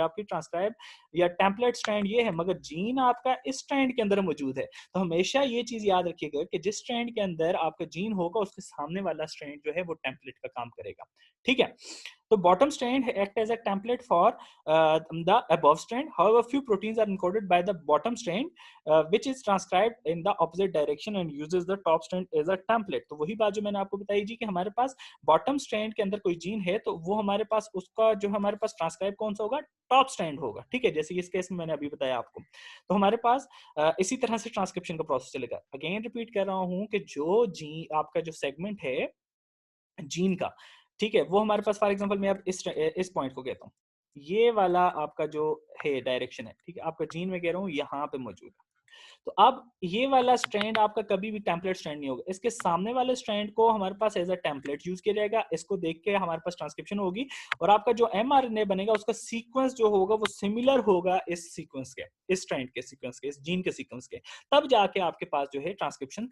आपकी ट्रांसक्राइब या टेम्पलेट स्ट्रैंड ये है, मगर जीन आपका इस स्ट्रैंड के अंदर मौजूद है। तो हमेशा ये चीज याद रखिएगा कि जिस स्ट्रैंड के अंदर आपका जीन होगा उसके सामने वाला स्ट्रैंड जो है वो टेम्पलेट का काम करेगा, ठीक है। तो bottom strand act as a template for the above strand. However, few proteins are encoded by the bottom strand, which is transcribed in the opposite direction and uses the top strand as a template. तो वही बात जो मैंने आपको बताई जी कि हमारे पास bottom strand के अंदर कोई जीन है तो वो हमारे पास उसका जो हमारे पास ट्रांसक्राइब कौन सा होगा, टॉप स्ट्रैंड होगा, ठीक है, जैसे इस केस में मैंने अभी बताया आपको। तो हमारे पास इसी तरह से ट्रांसक्रिप्शन का प्रोसेस चलेगा। अगेन रिपीट कर रहा हूँ कि जो जीन आपका जो सेगमेंट है जीन का, ठीक है, वो हमारे पास फॉर एग्जांपल मैं अब इस पॉइंट को कहता हूँ, ये वाला आपका जो है डायरेक्शन है, ठीक है, आपका जीन में कह रहा हूँ यहाँ पे मौजूद है। तो अब ये वाला स्ट्रैंड आपका कभी भी टेम्पलेट स्ट्रैंड नहीं होगा, इसके सामने वाले स्ट्रैंड को हमारे पास एज अ टेम्पलेट यूज किया जाएगा। इसको देख के हमारे पास ट्रांसक्रिप्शन होगी और आपका जो एमआरएनए बनेगा उसका सीक्वेंस जो होगा वो सिमिलर होगा इस सीक्वेंस के, इस स्ट्रैंड के सीक्वेंस के, इस जीन के सीक्वेंस के, तब जाके आपके पास जो है ट्रांसक्रिप्शन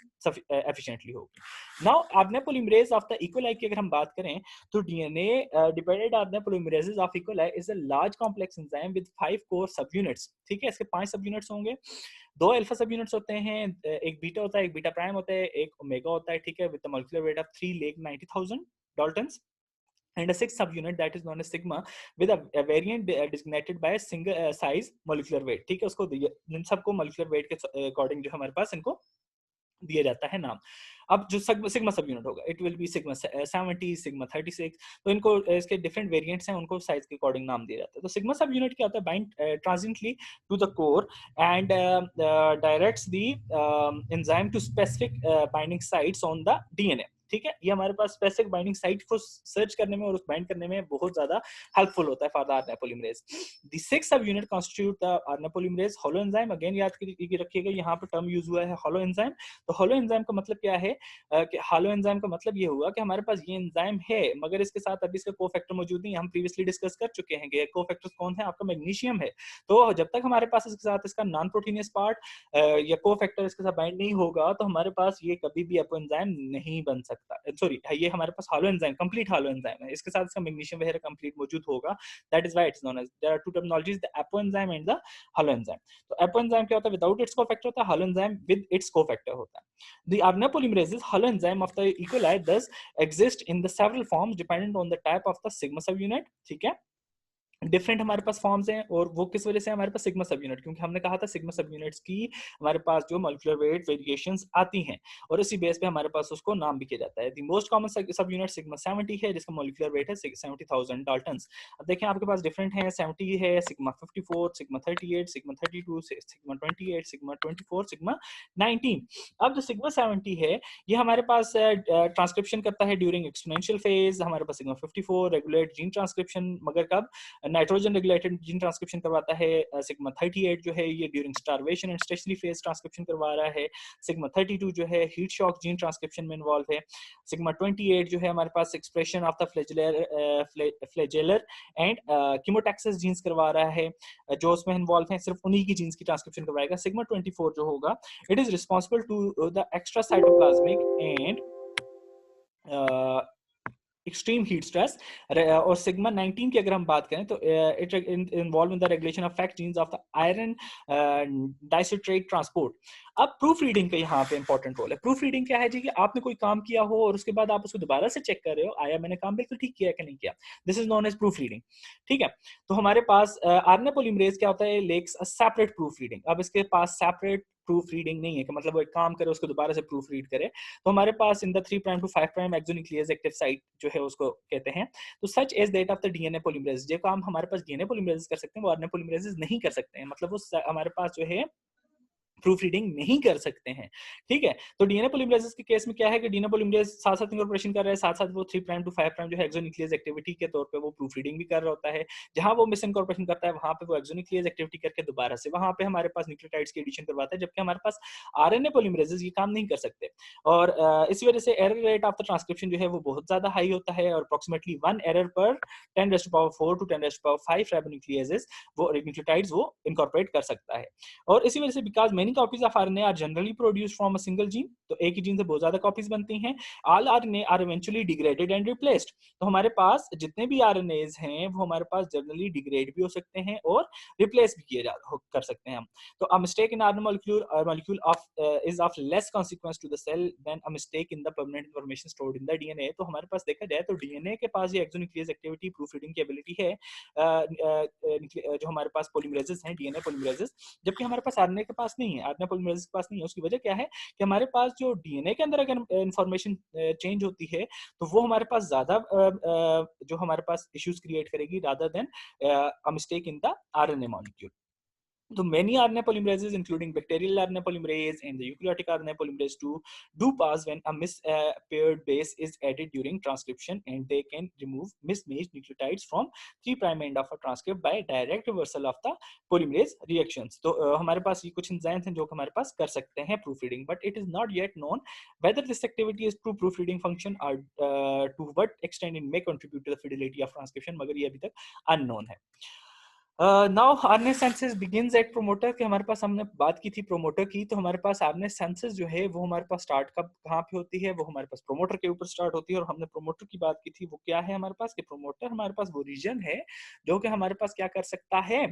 एफिशिएंटली होगी। Now RNA polymerase of the E coli की अगर हम बात करें तो DNA dependent RNA polymerases of E coli is a large complex enzyme with 5 core sub units, ठीक है, इसके 5 सब यूनिट्स होंगे। 2 अल्फा सब यूनिट्स होते हैं, एक बीटा होता है, एक बीटा प्राइम होता है, एक ओमेगा होता है, ठीक है, with the molecular weight of 3,90,000 Dalton's, and a sixth subunit that is known as sigma with a variant designated by a single size molecular weight, ठीक है। उसको इन सबको molecular weight के अकॉर्डिंग जो हमारे पास इनको दिया जाता है नाम। अब जो सिग्मा सब यूनिट होगा it will B sigma 70, sigma 36, तो इनको इसके डिफरेंट वेरिएंट्स हैं, उनको साइज के अकॉर्डिंग नाम दिया जाता है। तो सिग्मा सब यूनिट क्या होता है, bind transiently to the core and directs the enzyme to specific binding sites on the DNA, ठीक है, ये हमारे पास स्पेसिफिक बाइंडिंग साइट को सर्च करने में और उस बाइंड करने में बहुत ज्यादा हेल्पफुल होता है for the RNA polymerase. The 6 सब unit constitute the RNA polymerase hollow enzyme. Again याद रखिएगा यहाँ पर टर्म यूज हुआ है हॉलो एंजाइम। तो हॉलो एंजाइम का मतलब क्या है कि हॉलो एंजाइम का मतलब ये हुआ कि हमारे पास ये एंजाइम है मगर इसके साथ अभी इसका कोफैक्टर मौजूद नहीं। हम प्रीवियसली डिस्कस कर चुके हैं कि कोफैक्टर्स कौन है, आपका मैग्नीशियम है। तो जब तक हमारे पास इसके साथ इसका नॉन प्रोटीनियस पार्ट या कोफैक्टर इसके साथ बाइंड नहीं होगा तो हमारे पास ये कभी भी एपो एंजाइम नहीं बन सकता। सॉरी, ये हमारे पास holo enzyme, complete holo enzyme है, इसके साथ इसका मैग्नीशियम वगैरह कंप्लीट मौजूद होगा। That is why it's known as, there are two terminologies, the apo enzyme and the holo enzyme. तो एपो एंजाइम क्या होता है, विदाउट इट्स कोफैक्टर होता है, holo enzyme with its cofactor होता है। The RNA polymerases holo enzyme of the E. coli thus exist in the several forms dependent on the type of the sigma subunit। ठीक है, different हमारे पास forms हैं और वो किस वजह से हमारे पास सिग्मा सब यूनिट, क्योंकि हमने कहा था सिग्मा सब यूनिट्स की हमारे पास जो मॉलिक्यूलर वेट वेरिएशंस आती हैं और इसी बेस पे हमारे पास उसको नाम भी किया जाता है। The most common sub unit sigma 70 है जिसका मॉलिक्यूलर वेट है 70,000 डाल्टन्स। अब देखें आपके पास डिफरेंट है, 70 है, sigma 54, sigma 38, sigma 32, sigma 28, sigma 24, sigma 19। अब जो सिग्मा 70 है ये हमारे पास ट्रांसक्रिप्शन करता है ड्यूरिंग एक्सपोनेंशियल फेज। हमारे पास सिग्मा 54 रेगुलेट जीन ट्रांसक्रिप्शन, मगर कब, नाइट्रोजन रेगुलेटेड जीन ट्रांसक्रिप्शन करवाता है। सिग्मा 38 जो है ये during starvation and stationary phase transcription करवा रहा है। सिग्मा 32 जो है हीट शॉक जीन ट्रांसक्रिप्शन में इन्वॉल्व है। सिग्मा 28 जो है हमारे पास expression of the flagellar and chemotaxis genes करवा रहा है, जो उसमें इन्वॉल्व है सिर्फ उन्हीं की जीन्स की ट्रांसक्रिप्शन करवाएगा। सिग्मा 24 जो होगा it is responsible to the extra cytoplasmic and extreme heat stress. और सिग्मा 19 की अगर हम बात करें तो it involve in the regulation of fat genes of the iron dicitrate transport. अब प्रूफ रीडिंग का यहाँ पे इंपॉर्टेंट रोल है। प्रूफ रीडिंग क्या है जी, कि आपने कोई काम किया हो और उसके बाद आप उसको दोबारा से चेक कर रहे हो, आया मैंने काम बिल्कुल ठीक किया कि नहीं किया, this is known as proof reading. ठीक है, तो हमारे पास आरएनए पॉलीमरेज क्या होता है, lacks a separate proof reading. अब इसके पास सेपरेट प्रूफ रीडिंग नहीं है कि मतलब वो एक काम करे उसको दोबारा से प्रूफ रीड करे। तो हमारे पास in the 3' to 5' exonuclease active site जो है उसको कहते हैं। तो such as that of the DNA polymerase, जो काम हमारे पास डीएनए पॉलीमरेज कर सकते हैं वो आरएनए पॉलीमरेज नहीं कर सकते हैं, मतलब वो हमारे पास जो है प्रूफ रीडिंग नहीं कर सकते हैं। ठीक है, तो डीएनए पॉलीमरेज के केस में क्या है कि डीएनए पॉलीमरेज साथ साथ इनकॉर्पोरेशन कर रहा है, साथ साथ वो 3' to 5' जो है एक्सोन्यूक्लियस एक्टिविटी के तौर पे वो प्रूफ रीडिंग भी कर रहा होता है। जहां वो मिस इनकॉर्पोरेशन करता है वहां पे वो एक्सोन्यूक्लियस एक्टिविटी करके दोबारा से वहां पे हमारे पास न्यूक्लियोटाइड्स की एडिशन करवाता है, जबकि हमारे पास आरएनए पॉलीमरेजेस ये काम नहीं कर सकते। और इसी वजह से error rate of the transcription जो है वो बहुत ज्यादा हाई होता है, और अप्रोक्सीमेटली 1 एरर पर 10⁻⁴ to 10⁻⁵ राइबोन्यूक्लियेजेस वो न्यूक्लियोटाइड्स वो इनकॉर्पोरेट कर सकता है। और इसी वजह से because many copies of RNA are generally produced from a single gene, तो एक ही जीन से बहुत ज्यादा कॉपीज बनती हैं। All RNA are eventually degraded and replaced, तो हमारे पास जितने भी आरएनएज हैं वो हमारे पास जनरली डिग्रेड भी हो सकते हैं और रिप्लेस भी कर सकते हैं हम। तो a mistake in RNA molecule of is of less consequence to the cell than a mistake in the permanent information stored in the DNA. तो हमारे पास देखा जाए तो डीएनए के पास ये एक्सोन्यूक्लियस एक्टिविटी प्रूफ रीडिंग की एबिलिटी है जो हमारे पास पॉलीमरेजेस हैं, डीएनए पॉलीमरेजेस, जबकि हमारे पास आरएनए के पास नहीं है, आरएनए पॉलीमरेजेस के पास नहीं है। उसकी वजह क्या है कि हमारे पास जो डीएनए के अंदर अगर इंफॉर्मेशन चेंज होती है तो वो हमारे पास ज्यादा जो हमारे पास इश्यूज क्रिएट करेगी rather than a mistake in the RNA molecule. So many RNA polymerases, including bacterial RNA polymerase and the eukaryotic RNA polymerase too, do pass when a mispaired base is added during transcription, and they can remove mismatched nucleotides from 3' end of a transcript by direct reversal of the polymerase reactions. तो हमारे पास ये कुछ enzymes हैं जो हमारे पास कर सकते हैं proofreading, but it is not yet known whether this activity is true proofreading function or to what extent it may contribute to the fidelity of transcription, मगर ये अभी तक unknown है। Now RNA synthesis begins at promoter, कि हमारे पास हमने बात की थी प्रोमोटर की, तो हमारे पास आरएनए सिंथेसिस जो है वो हमारे पास स्टार्ट कब कहाँ पे होती है, वो हमारे पास प्रोमोटर के ऊपर स्टार्ट होती है। और हमने प्रोमोटर की बात की थी, वो क्या है हमारे पास, कि प्रोमोटर हमारे पास वो रीजन है जो कि हमारे पास क्या कर सकता है,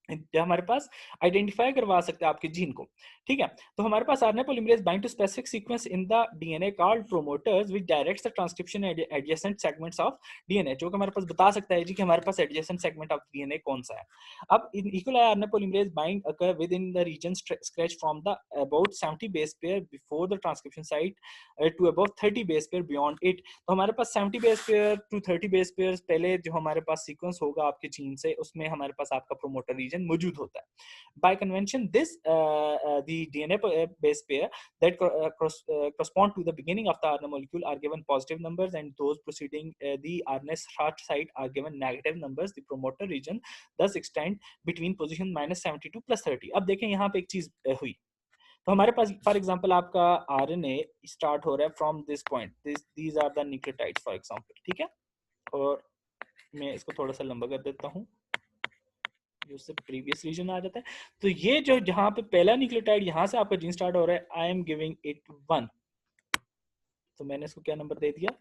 हमारे पास आइडेंटिफाई करवा सकते हैं आपके जीन को। ठीक है, तो हमारे पास RNA polymerase bind to specific sequence in the DNA called promoters which directs the transcription adjacent segments of DNA, जो कि हमारे पास बता सकता है जी कि हमारे पास एडजेसेंट सेगमेंट ऑफ डीएनए कौन सा है। अब in equal RNA polymerase bind occur with in the region stretch from the about 70 base pair before the transcription site to about 30 base pair beyond it. तो हमारे पास 70 base pair to 30 base pair पहले जो हमारे पास sequence होगा आपके gene से, उसमें हमारे पास आपका प्रोमोटर रीजन ट्रांसक्रिप्शन मौजूद होता है. By convention, this the DNA base pair that correspond to the beginning of the RNA molecule are given positive numbers, and those preceding the RNA start site are given negative numbers. The promoter region thus extend between position -72 +30. अब देखें यहाँ पे एक चीज हुई. तो हमारे पास फॉर एग्जांपल आपका आरएनए स्टार्ट हो रहा है from this point, these are the nucleotides for example. ठीक है, और मैं इसको थोड़ा सा लंबा कर देता हूँ, उससे प्रीवियस रीजन आ जाता है. तो ये जो जहां पे पहला न्यूक्लियोटाइड यहां से आपका जीन स्टार्ट हो रहा है, आई एम गिविंग इट 1. तो मैंने इसको क्या नंबर दे दिया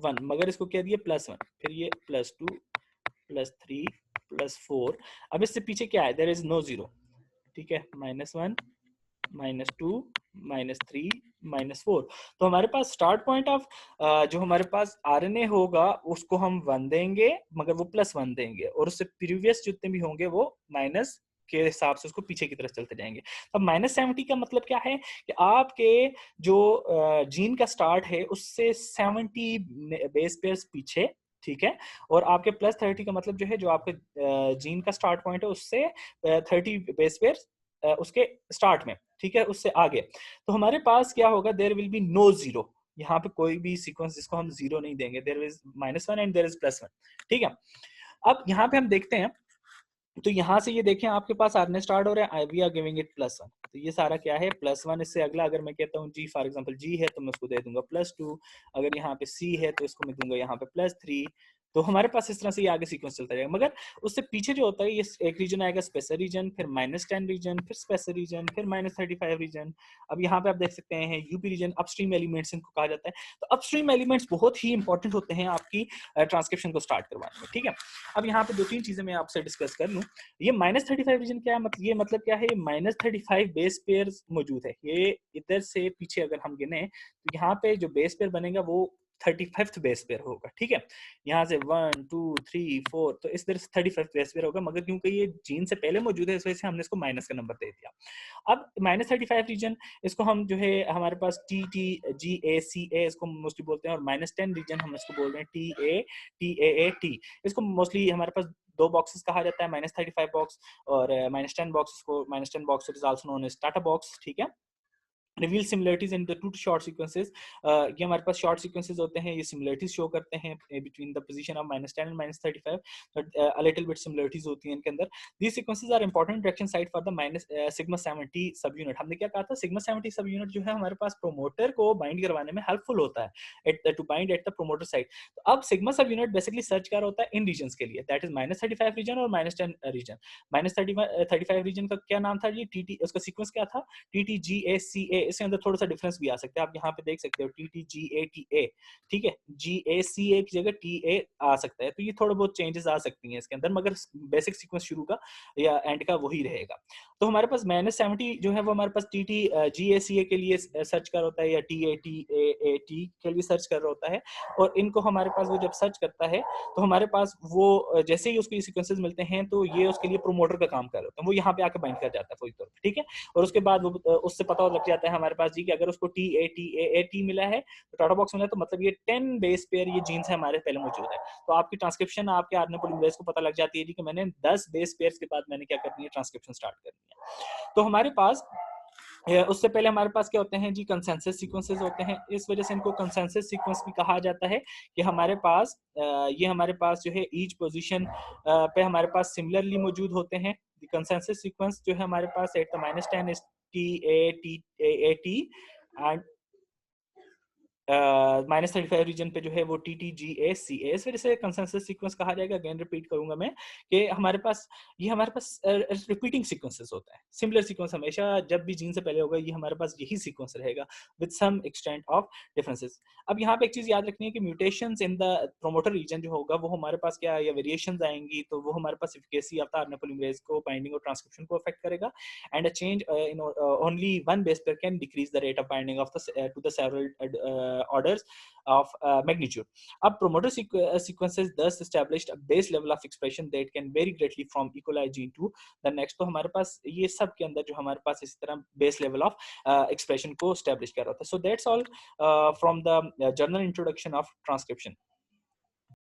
1, मगर इसको क्या दिया +1, फिर ये +2 +3 +4. अब इससे पीछे क्या है, देयर इज नो जीरो. ठीक है, -1 -2 -3 -4. तो हमारे पास स्टार्ट पॉइंट ऑफ जो हमारे पास आरएनए होगा उसको हम 1 देंगे, मगर वो +1 देंगे, और उससे प्रीवियस जितने भी होंगे वो माइनस के हिसाब से उसको पीछे की तरफ चलते जाएंगे. अब -70 का मतलब क्या है कि आपके जो जीन का स्टार्ट है उससे 70 बेस पेयर्स पीछे. ठीक है, और आपके +30 का मतलब जो है जो आपके जीन का स्टार्ट पॉइंट है उससे 30 बेस पेयर्स उसके स्टार्ट में. ठीक है, उससे आगे. तो हमारे पास क्या होगा, there will be no zero. यहाँ पे कोई भी सीक्वेंस जिसको हम जीरो नहीं देंगे, there is -1 and there is +1. ठीक है, अब यहाँ पे हम देखते हैं. तो यहाँ से ये देखें आपके पास आरएनए स्टार्ट हो रहा है, वी आर गिविंग इट +1. तो ये सारा क्या है +1. इससे अगला अगर मैं कहता हूँ जी फॉर एग्जांपल जी है तो मैं उसको दे दूंगा +2. अगर यहाँ पे सी है तो इसको मैं दूंगा यहाँ पे +3. तो हमारे पास इस तरह से ये आगे सीक्वेंस चलता जाएगा. मगर उससे पीछे जो होता है ये एक रीजन आएगा स्पेसर रीजन, फिर -10 रीजन, फिर स्पेसर रीजन, फिर -35 रीजन. अब यहाँ पे आप देख सकते हैं यूपी रीजन, अपस्ट्रीम एलिमेंट्स इनको कहा जाता है. तो अपस्ट्रीम एलिमेंट्स बहुत ही इंपॉर्टेंट होते हैं आपकी ट्रांसक्रिप्शन को स्टार्ट करवाने में. ठीक है, अब यहाँ पे 2-3 चीजें मैं आपसे डिस्कस कर लूँ. ये -35 रीजन क्या है, मतलब ये मतलब क्या है, ये -35 बेस पेयर मौजूद है. ये इधर से पीछे अगर हम गिने तो यहाँ पे जो बेस पेयर बनेगा वो 35th बेस पेयर होगा. ठीक है, यहाँ से 1 2 3 4, तो इस तरह से 35th बेस पेयर होगा, मगर क्योंकि ये जीन से पहले मौजूद है इस वजह से हमने इसको माइनस का नंबर दे दिया. अब -35 रीजन, इसको हम जो है हमारे पास TTGACA इसको मोस्टली बोलते हैं, और -10 रीजन हम इसको बोल रहे हैं TATAAT. इसको मोस्टली हमारे पास दो बॉक्सेस कहा जाता है, -35 बॉक्स और -10 बॉक्स को. -10 box is also known as TATA box. ठीक है, reveal similarities in the two short sequences. ये हमारे पास शॉर्ट सीक्वेंसेस होते हैं, ये सिमिलरिटीज शो करते हैं between the position of -10 and -35, but a little bit similarities होती हैं इनके अंदर. These sequences are important direction site for the sigma 70 सब यूनिट. हमने क्या कहा था, सिग्मा 70 सब यूनिट जो है हमारे पास प्रोमोटर को बाइंड करवाने में हेल्पफुल होता है to bind at the promoter site. तो अब सिग्मा सब यूनिट बेसिकली सर्च कर होता है इन रीजन के लिए, दैट इज -35 रीजन और -10 रीजन. -35 रीजन का क्या नाम था, ये टीटी, उसका सीक्वेंस क्या था, TTGACA. इसके अंदर थोड़ा सा डिफरेंस भी आ सकता है, आप यहाँ पे देख सकते हो TTGATA. ठीक है, GACA की जगह TA आ सकता है, तो ये थोड़ा बहुत चेंजेस आ सकती हैं इसके अंदर, मगर बेसिक सीक्वेंस शुरू का या एंड का वही रहेगा. तो हमारे पास -70 जो है वो हमारे पास TTGACA के लिए सर्च कर होता है, या TATAAT के लिए सर्च कर रहा होता है. और इनको हमारे पास वो जब सर्च करता है तो हमारे पास वो जैसे ही उसको ये सीक्वेंसेस मिलते हैं तो ये उसके लिए प्रोमोटर का काम कर रहे होते हैं, वो यहाँ पे आके बाइंड कर जाता है फौरी तौर पे. ठीक है, और उसके बाद वो उससे पता लग जाता है हमारे पास जी कि अगर उसको TATAAT मिला है तो टाटा बॉक्स मिला है, तो मतलब ये 10 बेस पेयर ये जीन्स है हमारे पहले मौजूद है. तो आपकी ट्रांसक्रिप्शन आपके आरएनए पॉलीमरेज को पता लग जाती है जी कि मैंने 10 बेस पेयर्स के बाद मैंने क्या करनी है, ट्रांसक्रिप्शन स्टार्ट करनी है. तो हमारे पास उससे पहले हमारे पास क्या होते हैं जी, कंसेंसस सीक्वेंसेस होते हैं. इस वजह से इनको कंसेंसस सीक्वेंस भी कहा जाता है कि हमारे पास ये हमारे पास जो है ईच पोजीशन पे हमारे पास सिमिलरली मौजूद होते हैं. कंसेंसस सीक्वेंस जो है हमारे पास at the -10 is TATAAT and -35 region पे जो है वो TTGACA. इस वजह से कंसेंसस सीक्वेंस कहा जाएगा. अगेन रिपीट करूंगा मैं कि हमारे पास रिपीटिंग सीक्वेंसेस होता है. सिमिलर सीक्वेंस हमेशा जब भी जीन से पहले होगा ये हमारे पास यही सीक्वेंस रहेगा with some extent of differences. अब यहाँ पे एक चीज याद रखनी है कि mutations in the promoter region जो होगा वो हमारे पास क्या, या वेरिएशंस आएंगी तो वो हमारे पास efficacy of the RNA polymerase को, बाइंडिंग और ट्रांसक्रिप्शन को अफेक्ट करेगा. And a change in only one base pair can decrease the rate of binding of the to the several orders of magnitude. Ab promoter sequences thus established a base level of expression that can vary greatly from E. coli gene to the next. तो हमारे पास ये सब के अंदर जो हमारे पास इसी तरह base level of expression को establish कर रहा था. So that's all from the journal introduction of transcription.